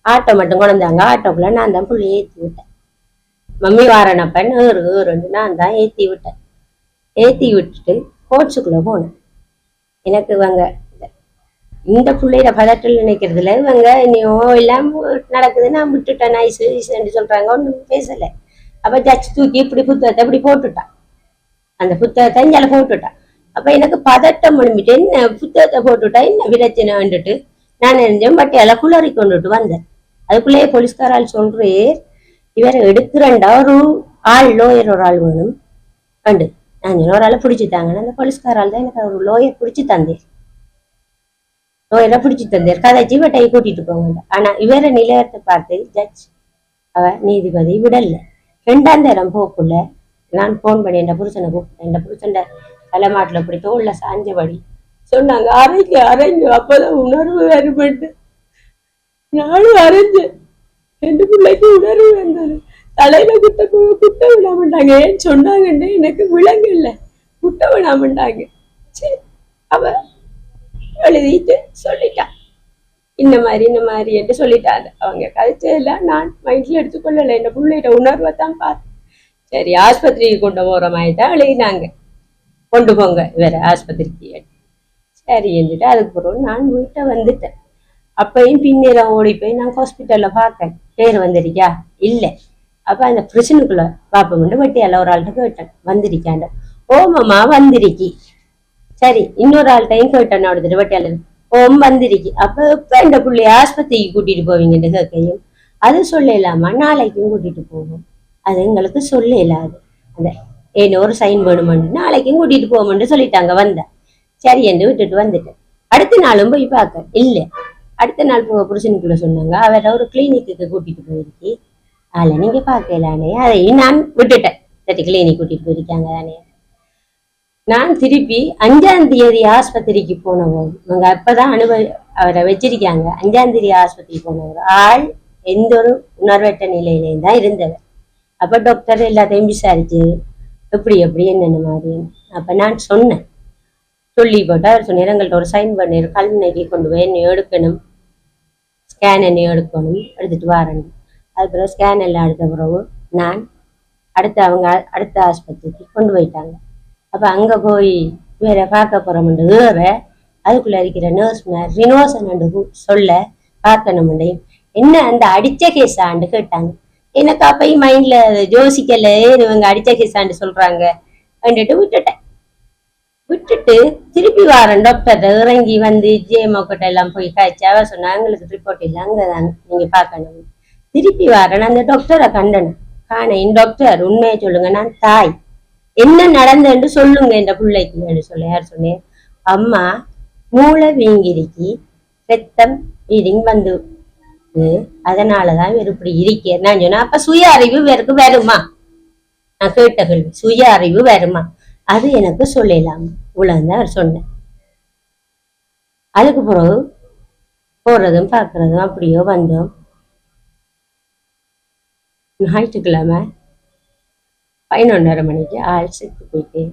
ஆட்டோ மட்டும் கொண்டாங்க. ஆட்டோக்குள்ள நான் தான் புள்ளி ஏற்றி விட்டேன். மம்மி வாரணப்பன் நான் தான் ஏற்றி விட்டேன். ஏற்றி விட்டுட்டு கோட்ஸுக்குள்ள போனேன். எனக்கு இவங்க இந்த பிள்ளையில பதட்டல் நினைக்கிறதுல இவங்க என்னையோ எல்லாம் நடக்குது, நான் விட்டுட்டேன் நைஸ் சொல்றாங்க, ஒன்றும் பேசல. அப்ப ஜட்ஜ் தூக்கி இப்படி புத்தகத்தை இப்படி போட்டுட்டான், அந்த புத்தகத்தை இஞ்சால போட்டுட்டான். அப்ப எனக்கு பதட்டம் முடிஞ்சிட்டு என்ன புத்தகத்தை போட்டுட்டா என்ன பிரச்சனை வந்துட்டு நான் நினைஞ்சேன். பட் எல்லாம் குளறி கொண்டுட்டு வந்தேன். அதுக்குள்ளேயே போலீஸ்காரால் சொல்றே இவரை எடுக்கிறண்டா ஒரு ஆள் லோயர் ஒரு ஆள் வேணும் கண்டு நான் ஒரு ஆளை பிடிச்சி தாங்க. அந்த போலீஸ்காரால் தான் எனக்கு ஒரு லோயர் பிடிச்சி தந்தேன். லோயரை பிடிச்சி தந்தார், கதைச்சி இவட்டை கூட்டிட்டு போங்க. ஆனா இவரை நிலையத்தை பார்த்து ஜட்ஜ் அவ நீதிபதி விடல. 2ஆம் தரம் போக்குள்ள நான் போன் பண்ணி என் புருஷனை கூப்பிட்டேன். என் புருஷன் தலைமாட்டில் இப்படி தோல்ல சாஞ்சபடி சொன்னாங்க, அரைஞ்சு அப்பதான் உணர்வு வருமெண்டு. நானும் அரைஞ்சேன். 2 பிள்ளைக்கு உணர்வு வந்தது. தலையில குட்ட விடாமட்டாங்க. ஏன் சொன்னாங்கன்னு எனக்கு விளங்கல. குட்ட விடாமட்டாங்க. சரி அவ எழுதிட்டு சொல்லிட்டான், இந்த மாதிரி என்று சொல்லிட்டாங்க. அவங்க கதைச்சதெல்லாம் நான் மைண்ட்ல எடுத்துக்கொள்ளலை. என் பிள்ளைகிட்ட உணர்வை தான் பார்த்தேன். சரி ஆஸ்பத்திரிக்கு கொண்டு போற மாதிரி தான் எழுதினாங்க, கொண்டு போங்க வேற ஆஸ்பத்திரிக்கு. சரி என்றுட்டு அதுக்கு பிறகு நான் வீட்டை வந்துட்டேன். அப்பையும் பின்னேரம் ஓடி போய் நான் ஹாஸ்பிட்டல்ல பார்க்கேன், பேர் வந்திருக்கா இல்லை. அப்ப அந்த பிரச்சனைக்குள்ள பாப்பமெண்டு வெட்டியால ஒரு ஆள்கிட்ட கேட்டேன், வந்திருக்காண்ட. ஓமாமா வந்திருக்கி. சரி இன்னொரு ஆள்கிட்டையும் கேட்டேன், எடுத்துட்டு வெட்டியால ஓம் வந்திருக்கி. அப்ப இப்ப இந்த பிள்ளைய ஆஸ்பத்திரிக்கு கூட்டிட்டு போவீங்கன்னு கேட்கையும் அது சொல்லலாமா, நாளைக்கும் கூட்டிட்டு போவோம், அது எங்களுக்கு சொல்லலாது, அந்த ஏன்னு ஒரு சைன் வேணுமெண்டு நாளைக்கும் கூட்டிட்டு போவோம்னு சொல்லிட்டாங்க. வந்தேன் சரி என்று விட்டுட்டு வந்துட்டேன். அடுத்த நாளும் போய் பார்க்க இல்லை. அடுத்த நாள் போக புருஷனுக்குள்ள சொன்னாங்க, அவரை ஒரு கிளினிக்கு கூட்டிட்டு போயிருக்கி, அதில் நீங்க பார்க்கலானே. அதையும் நான் விட்டுட்டேன். சரி கிளினிக் கூட்டிட்டு போயிருக்காங்க தானே. நான் திருப்பி 5ஆம் தேதி ஆஸ்பத்திரிக்கு போனவோம். இவங்க அப்பதான் அவரை வச்சிருக்காங்க. 5ஆம் தேதி ஆஸ்பத்திரி போனவர் ஆள் எந்த ஒரு உணர்வற்ற நிலையிலேயும் தான் இருந்தவர். அப்ப டாக்டர் எல்லாத்தையும் விசாரிச்சு எப்படி என்னென்ன மாதிரி. அப்ப நான் சொன்னேன், சொல்லி போட்டு அவர் சொன்னார், எங்கள்கிட்ட ஒரு சைன் பண்ணி கல்வினைக்கு கொண்டு போய் என்னை எடுக்கணும், ஸ்கேன் என்னை எடுக்கணும், எடுத்துட்டு வரணும். அதுக்கப்புறம் ஸ்கேன் எல்லாம் எடுத்த பிறகு நான் அடுத்த ஆஸ்பத்திரிக்கு கொண்டு போயிட்டாங்க. அப்ப அங்க போய் வேற பார்க்க போறோம்ண்டு வேற அதுக்குள்ள இருக்கிற நர்ஸ் ரினோசன் சொல்ல பார்க்கணும். என்ன அந்த அடிச்ச கேஸாண்டு கேட்டாங்க. எனக்கு அப்பயும் மைண்ட்ல யோசிக்கல, இவங்க அடிச்ச கேஸாண்டு சொல்றாங்க விட்டுட்டேன். விட்டுட்டு திருப்பி வாரேன். டாக்டர் இறங்கி வந்து ஜேமோக்கிட்ட எல்லாம் போய் காய்ச்சி அவ சொன்னா எங்களுக்கு ரிப்போர்ட் இல்லை, அங்கதான் நீங்க பார்க்கணும். திருப்பி வாரேன். அந்த டாக்டரை கண்டனும் காணேன். டாக்டர் உண்மையை சொல்லுங்க, நான் தாய், என்ன நடந்தன்னு சொல்லுங்க என்ற பிள்ளைக்கு சொல்ல. யார் சொன்னேன், அம்மா மூளை வீங்கிருக்கி ரத்தம் வீடிங் வந்து அதனாலதான் இவர் இப்படி இருக்கேன் நான் சொன்னேன். அப்ப சுய அறிவு இவருக்கு வருமா? நான் கேட்ட கேள்வி, சுய அறிவு வருமா? அது எனக்கு சொல்லலாம் இவ்வளவுதான் அவர் சொன்னேன். அதுக்கு பிறகு போறதும் பாக்குறதும் அப்படியோ வந்தோம். ஞாயிற்றுக்கிழமை 11:30 மணிக்கு ஆள் செத்து போயிட்டு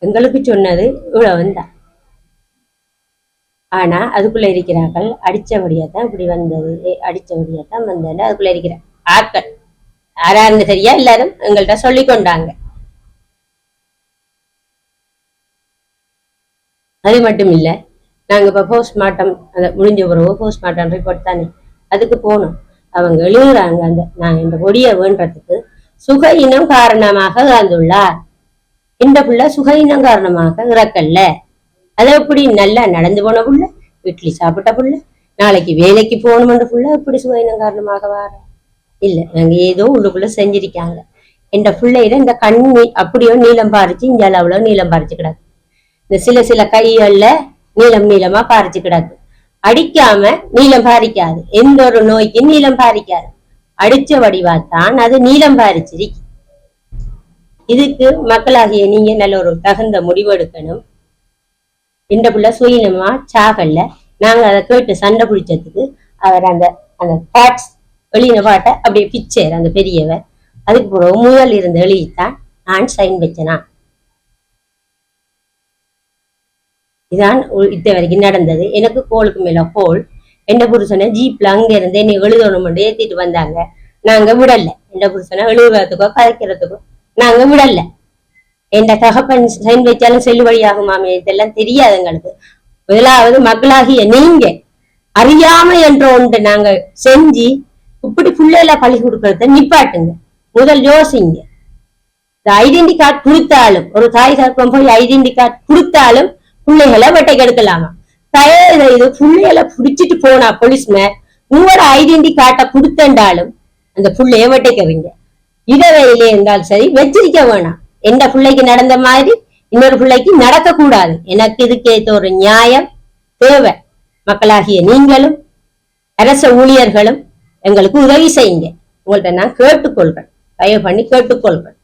எங்களுக்கு சொன்னது இவ்வளவுதான். ஆனா அதுக்குள்ள இருக்கிறார்கள் அடிச்சபடியாத்தான் இப்படி வந்தது, அடிச்சபடியாத்தான் வந்தது. அதுக்குள்ள இருக்கிற ஆட்கள் யாராருன்னு தெரியா எல்லாரும் எங்கள்கிட்ட சொல்லி கொண்டாங்க. அது மட்டும் இல்ல, நாங்க இப்ப போஸ்ட்மார்ட்டம் முடிஞ்ச பிறகு போஸ்ட்மார்ட்டம் ரிப்போர்ட் தானே அதுக்கு போனோம். அவங்க எழுதுறாங்க, அந்த நான் இந்த பொடியை வேண்டதுக்கு சுக இனம் காரணமாக இறந்துள்ளார். இந்த புள்ள சுக இனம் காரணமாக இறக்கல்ல. அதை எப்படி நல்லா நடந்து போன புள்ள, இட்லி சாப்பிட்ட புள்ள, நாளைக்கு வேலைக்கு போகணும்ன்ற புள்ள எப்படி சுக இனம் காரணமாக வார இல்ல. நாங்க ஏதோ உள்ளுக்குள்ள செஞ்சிருக்காங்க. இந்த பிள்ளையில இந்த கண்ணி அப்படியோ நீளம் பாரிச்சு, இங்க அவ்வளவு நீளம் பாரிச்சு கிடக்கு. இந்த சில கைகள்ல நீளமா பாரிச்சு கிடக்கு. அடிக்காம நீளம் பாரிக்காது, எந்த ஒரு நோய்க்கு நீளம் பாரிக்காது. அடிச்ச வடிவாத்தான் அது நீளம் பாரிச்சிருக்கு. இதுக்கு மக்களாகிய நீங்க நல்ல ஒரு தகுந்த முடிவெடுக்கணும். இந்த புள்ள சுயினமா சாகல்ல. நாங்க அதை கேட்டு சண்டை பிடிச்சதுக்கு அவர் அந்த பாட்ஸ் எழுதின பாட்டை அப்படியே பிச்சர் அந்த பெரியவர். அதுக்கு பிறகு முதல் இருந்து எழுதித்தான் நான் சைன் வச்சனா. இதான் இத்த வரைக்கும் நடந்தது. எனக்கு கோளுக்கு மேல கோல். எந்த புருஷனை ஜீப்ல அங்க இருந்து என்னை எழுதணும் ஏத்திட்டு வந்தாங்க. நாங்க விடல. எந்த புருஷனை எழுதுறதுக்கோ கதைக்கிறதுக்கோ நாங்க விடல. எந்த தகப்பன் சைன் வச்சாலும் செல்லுபடியாகுமாமே இதெல்லாம் தெரியாது எங்களுக்கு. முதலாவது மக்களாகிய நீங்க அறியாம என்ற ஒன்று நாங்க செஞ்சு இப்படி பிள்ளைல பழி கொடுக்கறத நிப்பாட்டுங்க. முதல் யோசிங்க. இந்த ஐடென்டி கார்டு கொடுத்தாலும் ஒரு தாய் தகப்பன் போய் ஐடென்டி கார்டு கொடுத்தாலும் பிள்ளைகளை வெட்டை கெடுக்கலாமா? தயவு செய்து பிள்ளைகளை பிடிச்சிட்டு போனா போலீஸ்மேன் உங்களோட ஐடென்டி கார்டை கொடுத்தாலும் அந்த பிள்ளைய வெட்டைக்கவீங்க. இடவெளியிலே இருந்தாலும் சரி வச்சிருக்க வேணாம். எந்த பிள்ளைக்கு நடந்த மாதிரி இன்னொரு பிள்ளைக்கு நடக்க கூடாது. எனக்கு இதுக்கேற்ற ஒரு நியாயம் தேவை. மக்களாகிய நீங்களும் அரச ஊழியர்களும் எங்களுக்கு உதவி செய்யுங்க. உங்கள்ட்ட நான் கேட்டுக்கொள்றேன், தயவு பண்ணி கேட்டுக்கொள்றேன்.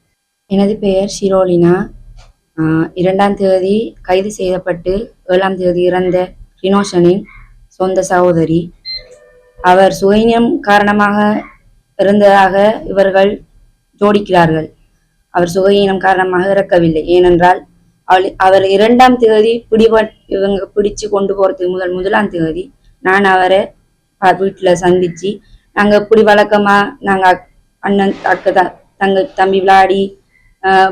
எனது பெயர் ஷிரோலினா. 2ஆம் தேதி கைது செய்யப்பட்டு 7ஆம் தேதி இறந்த ரினோஷனின் சொந்த சகோதரி. அவர் சுயநலம் காரணமாக இறந்ததாக இவர்கள் ஜோடிக்கிறார்கள். அவர் சுயநலம் காரணமாக இறக்கவில்லை. ஏனென்றால் அவர் 2ஆம் தேதி இவங்க பிடிச்சு கொண்டு போறதுக்கு முதலாம் தேதி நான் அவரை வீட்டுல சந்திச்சு நாங்க இப்படி வழக்கமா நாங்க அண்ணன் தம்பி விளையாடி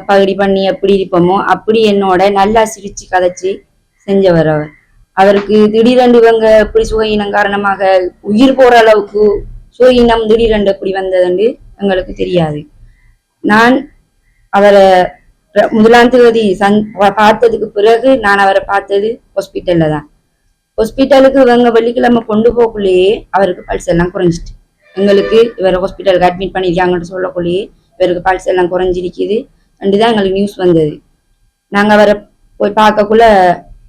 பகுடி பண்ணி எப்படி இருப்போமோ அப்படி என்னோட நல்லா சிரிச்சு கதைச்சு செஞ்சவர் அவர். அவருக்கு திடீரென்று இவங்க எப்படி சுகஈனம் காரணமாக உயிர் போற அளவுக்கு சுகஈனம் திடீரென்று எப்படி வந்ததுன்னு எங்களுக்கு தெரியாது. நான் அவரை முதலாம் தேதி பார்த்ததுக்கு பிறகு நான் அவரை பார்த்தது ஹாஸ்பிட்டல்ல தான். ஹாஸ்பிட்டலுக்கு இவங்க வெள்ளிக்கிழமை கொண்டு போக்குள்ளேயே அவருக்கு பல்ஸ் எல்லாம் குறைஞ்சிட்டு, எங்களுக்கு இவரை ஹாஸ்பிட்டலுக்கு அட்மிட் பண்ணிருக்காங்கன்னு சொல்லக்குள்ளேயே இவருக்கு பல்ஸ் எல்லாம் குறைஞ்சிருக்குது தான் எங்களுக்கு நியூஸ் வந்தது. நாங்க அவரை போய்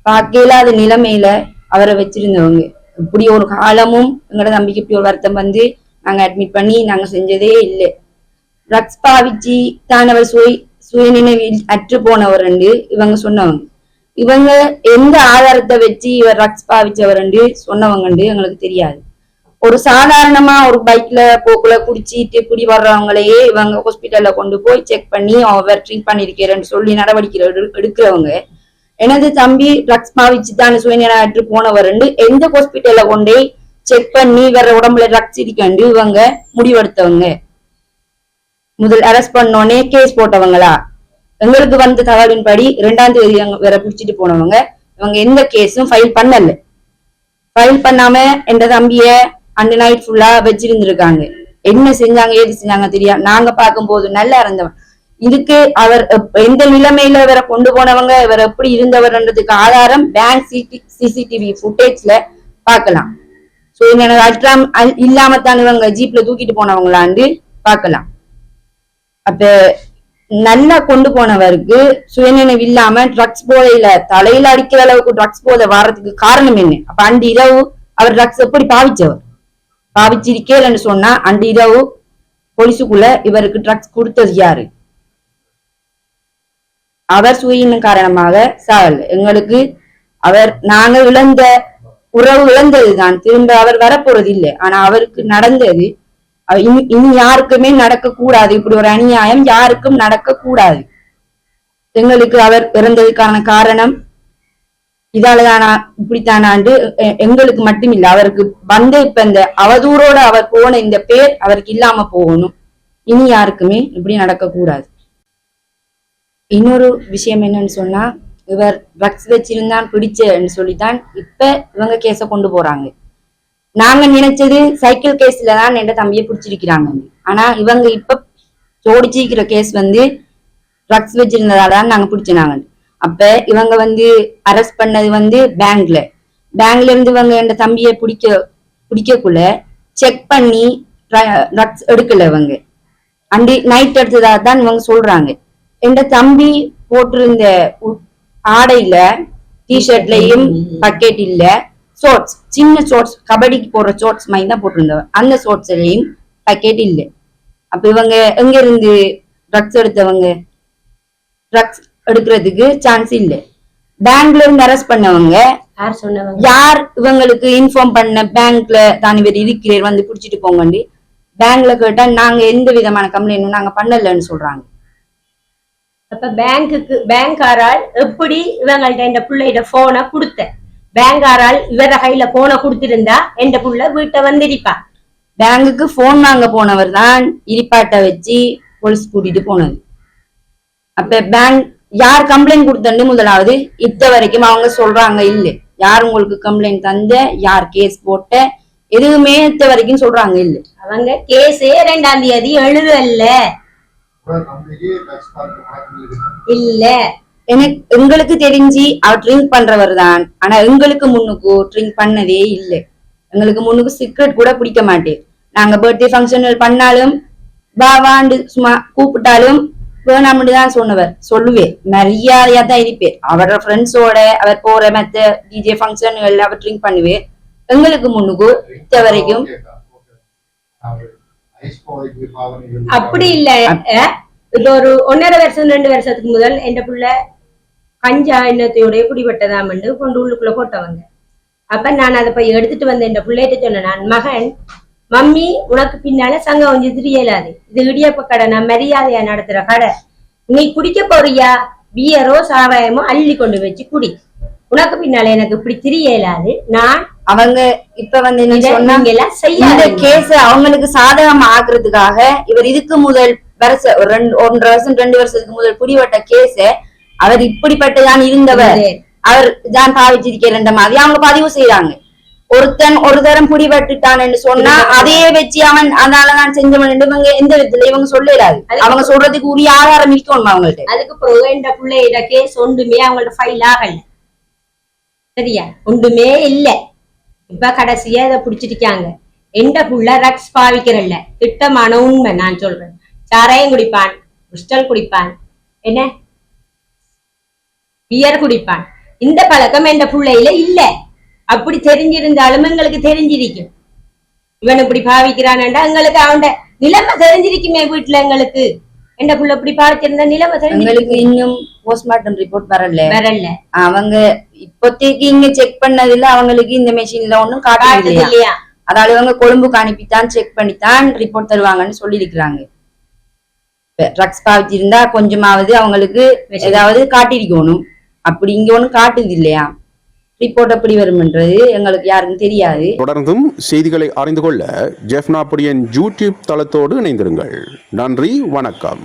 பார்க்க இல்லாத நிலைமையில அவரை வச்சிருந்தவங்க. இப்படி ஒரு காலமும் எங்களோட நம்பிக்கை இப்படி ஒரு வருத்தம் வந்து நாங்க அட்மிட் பண்ணி நாங்க செஞ்சதே இல்லை. ட்ரக்ஸ் பாவிச்சு தான் அவர் சுயநினைவில் அற்று போனவர் என்று இவங்க சொன்னவங்க. இவங்க எந்த ஆதாரத்தை வச்சு இவர் ட்ரக்ஸ் பாவிச்சவர் என்று சொன்னவங்க எங்களுக்கு தெரியாது. ஒரு சாதாரணமா ஒரு பைக்ல போக்குல குடிச்சிட்டு குடி வர்றவங்களையே இவங்க ஹாஸ்பிட்டல்ல கொண்டு போய் செக் பண்ணி அவர் ட்ரீட் பண்ணிருக்கிறேன்னு சொல்லி நடவடிக்கை எடுக்கிறவங்க. எனது தம்பி ட்ரக்ஸ் பாவிச்சு தான் சுயநினைவு அற்று போனவர் எந்த ஹாஸ்பிட்டல்ல கொண்டே செக் பண்ணி வேற உடம்புல ட்ரக்ஸ் இருக்கண்டு இவங்க முடிவெடுத்தவங்க. முதல் அரெஸ்ட் பண்ணோடனே கேஸ் போட்டவங்களா? எங்களுக்கு வந்த தகவலின்படி 2ஆம் தேதி வேற பிடிச்சிட்டு போனவங்க இவங்க எந்த கேஸும் ஃபைல் பண்ணல. ஃபைல் பண்ணாம எந்த தம்பிய அண்ட் நைட் ஃபுல்லா வச்சிருந்திருக்காங்க. என்ன செஞ்சாங்க ஏது செஞ்சாங்க தெரியாது. நாங்க பார்க்கும் போது நல்லா இருந்தவன். இதுக்கு அவர் எந்த நிலைமையில இவரை கொண்டு போனவங்க இவர் எப்படி இருந்தவர்ன்றதுக்கு ஆதாரம் பேங்க் சிசிடிவி ஃபுட்டேஜ்ல பார்க்கலாம். சோ எனக்கு அல்ட்ராம் இல்லாமத்தான் இவங்க ஜீப்ல தூக்கிட்டு போனவங்களாண்டு பார்க்கலாம். அப்ப நல்லா கொண்டு போனவருக்கு சுயநினைவு இல்லாம ட்ரக்ஸ் போதையில தலையில அடிக்கிற அளவுக்கு ட்ரக்ஸ் போதை வர்றதுக்கு காரணம் என்ன? அப்ப அன்று இரவு அவர் ட்ரக்ஸ் எப்படி பாவிச்சிருக்கேன்னு சொன்னா அன்று இரவு போலீஸுக்குள்ள இவருக்கு ட்ரக்ஸ் கொடுத்தது யாரு? அவர் சுயினம் காரணமாக சாகல. எங்களுக்கு நாங்க இழந்த உறவு இழந்ததுதான். திரும்ப அவர் வரப்போறது இல்லை. ஆனா அவருக்கு நடந்தது இனி யாருக்குமே நடக்க கூடாது. இப்படி ஒரு அநியாயம் யாருக்கும் நடக்க கூடாது. எங்களுக்கு அவர் இறந்ததுக்கான காரணம் இதாலதானா இப்படித்தானாண்டு எங்களுக்கு மட்டும் இல்ல, அவருக்கு வந்த இப்ப இந்த அவதூறோட அவர் போன இந்த பேர் அவருக்கு இல்லாம போகணும். இனி யாருக்குமே இப்படி நடக்க கூடாது. இன்னொரு விஷயம் என்னன்னு சொன்னா, இவர் ட்ரக்ஸ் வச்சிருந்தான் பிடிச்சன்னு சொல்லித்தான் இப்ப இவங்க கேஸ கொண்டு போறாங்க. நாங்க நினைச்சது சைக்கிள் கேஸ்ல தான் என் தம்பியை பிடிச்சிருக்கிறாங்க. ஆனா இவங்க இப்ப ஜோடிச்சிருக்கிற கேஸ் ட்ரக்ஸ் வச்சிருந்ததாலதான் நாங்க பிடிச்சினாங்க. அப்ப இவங்க அரெஸ்ட் பண்ணது பேங்க்ல இருந்து இவங்க என் தம்பியை பிடிக்கக்குள்ள செக் பண்ணி ட்ரக்ஸ் எடுக்கல. இவங்க அண்டி நைட் எடுத்ததான் இவங்க சொல்றாங்க. என் தம்பி போட்டிருந்த ஆடையில டிஷர்ட்லயும் பக்கெட் இல்ல, ஷோர்ட்ஸ் சின்ன ஷோர்ட்ஸ் கபடிக்கு போடுற ஷோர்ட்ஸ் மாதிரி தான் போட்டிருந்தவர். அந்த ஷோர்ட்ஸ்லயும் பக்கெட் இல்லை. அப்ப இவங்க எங்க இருந்து ட்ரக்ஸ் எடுத்தவங்க? ட்ரக்ஸ் எடுக்கிறதுக்கு சான்ஸ் இல்லை. பேங்க்ல இருந்து அரெஸ்ட் பண்ணவங்க யார்? இவங்களுக்கு இன்ஃபார்ம் பண்ண பேங்க்ல தான் இவர் இருக்கிறேன் புடிச்சிட்டு போங்கண்டி பேங்க்ல கேட்டா நாங்க எந்த விதமான கம்ப்ளைண்டும் நாங்க பண்ணலன்னு சொல்றாங்க. அப்ப பேங்காரால் எப்படி இவங்கள்ட்ட இந்த பிள்ளைட போனை கொடுத்த? பேங்காரால் இவர கையில போனை கொடுத்திருந்தா எந்த புள்ள வீட்டை வந்திருப்பா. பேங்குக்கு போன் வாங்க போனவர் தான் இரிப்பாட்டை வச்சு போலீஸ் கூட்டிட்டு போனது. அப்ப பேங்க் யார் கம்ப்ளைண்ட் கொடுத்தன்னு முதலாவது இத்த வரைக்கும் அவங்க சொல்றாங்க இல்லை. யார் உங்களுக்கு கம்ப்ளைண்ட் தந்த, யார் கேஸ் போட்ட, எதுவுமே இது வரைக்கும் சொல்றாங்க இல்ல. அவங்க கேஸே 2ஆம் தேதி எழுதல இல்ல. எங்களுக்கு தெரிஞ்சு அவர் ட்ரிங்க் பண்றவர் தான். ஆனா எங்களுக்கு முன்னுக்கு ட்ரிங்க் பண்ணதே இல்ல. எங்களுக்கு முன்னுக்கு சிகரெட் கூட பிடிக்க மாட்டேன். நாங்க பர்த்டே ஃபங்க்ஷன் பண்ணாலும் வாண்டு சும்மா கூப்பிட்டாலும் வேணாம்னு தான் சொல்லுவேன். மரியாதையா தான் இருப்பேன். அவரோட ஃப்ரெண்ட்ஸோட அவர் போற மத்த டிஜே ஃபங்க்ஷன் அவர் ட்ரிங்க் பண்ணுவேன். எங்களுக்கு முன்னுக்கு இது வரைக்கும் அப்படி இல்ல. இப்ப ஒரு 1.5 வருஷம் 2 வருஷத்துக்கு முதல் என் புள்ள கஞ்சா எண்ணத்தையோட குடிபட்டதாம் கொண்டு உள்ளுக்குள்ள போட்டவங்க. அப்ப நான் அதை போய் எடுத்துட்டு வந்த என் பிள்ளைகிட்ட சொன்னேன், நான் மகன் மம்மி உனக்கு பின்னால சங்கம் கொஞ்சம் தெரியலாது, இது இடியப்ப கடை, நான் மரியாதையா நடத்துற கடை, நீ குடிக்க போறியா பியரோ சாராயமோ அள்ளி கொண்டு வச்சு குடி, உனக்கு பின்னால எனக்கு இப்படி தெரியலாது. நான் அவங்க இப்ப வந்து இந்த கேஸ் அவங்களுக்கு சாதகமா ஆக்குறதுக்காக இவர் இதுக்கு முதல் வருஷம் 1.5 வருஷம் 2 வருஷத்துக்கு முதல் குடிவட்ட கேஸ அவர் இப்படிப்பட்டதான் இருந்தவர், அவர் தான் பாவிச்சிருக்கிற மாதிரி அவங்க பதிவு செய்யறாங்க. ஒருத்தன் ஒரு தரம் பிடிபட்டுட்டான்னு சொன்னா அதையே வச்சு அவன் அதனால நான் செஞ்சவன் இவங்க எந்த விதத்துல இவங்க சொல்லலாது. அவங்க சொல்றதுக்கு உரிய ஆதாரம் இருக்கணும் அவங்கள்ட்ட. அதுக்கு பிறகு இந்த பிள்ளையோட கேஸ் ஒன்றுமே அவங்களோட ஃபைல் ஆகல, சரியா, ஒன்றுமே இல்ல. இப்ப கடைசியா இதை பிடிச்சிருக்காங்க. எந்த புள்ள ரக்ஸ் பாவிக்கிறல்ல, திட்டமான உண்மை நான் சொல்றேன். சாராயம் குடிப்பான், கிறிஸ்டல் குடிப்பான், என்ன பியர் குடிப்பான். இந்த பழக்கம் எந்த பிள்ளையில இல்ல. அப்படி தெரிஞ்சிருந்தாலும் எங்களுக்கு தெரிஞ்சிருக்கும் இவன் இப்படி பாவிக்கிறான்டா. எங்களுக்கு அவன் நிலைமை தெரிஞ்சிருக்குமே வீட்டுல. எங்களுக்கு எந்த புள்ள இப்படி பாவிச்சிருந்தா நிலைமை எங்களுக்கு இன்னும் போஸ்ட்மார்ட்டம் ரிப்போர்ட் வரல. அவங்க இப்போதைக்கு இங்க செக் பண்ணதில்ல. அவங்களுக்கு இந்த மெஷின்ல ஒண்ணும் காட்டுறது இல்லையா. அதாவது இவங்க கொழும்புக்கு அனுப்பித்தான் செக் பண்ணித்தான் ரிப்போர்ட் தருவாங்கன்னு சொல்லி இருக்கிறாங்க. ட்ரக்ஸ் பாவிச்சிருந்தா கொஞ்சமாவது அவங்களுக்கு ஏதாவது காட்டிருக்கணும். அப்படி இங்க ஒண்ணும் காட்டுது இல்லையா. ரிப்போர்ட் எப்படி வரும்ன்றது எங்களுக்கு யாருக்கும் தெரியாது. தொடர்ந்தும் செய்திகளை அறிந்து கொள்ள ஜெஃப்னா பொடியன் யூடியூப் தளத்தோடு இணைந்திருங்கள். நன்றி, வணக்கம்.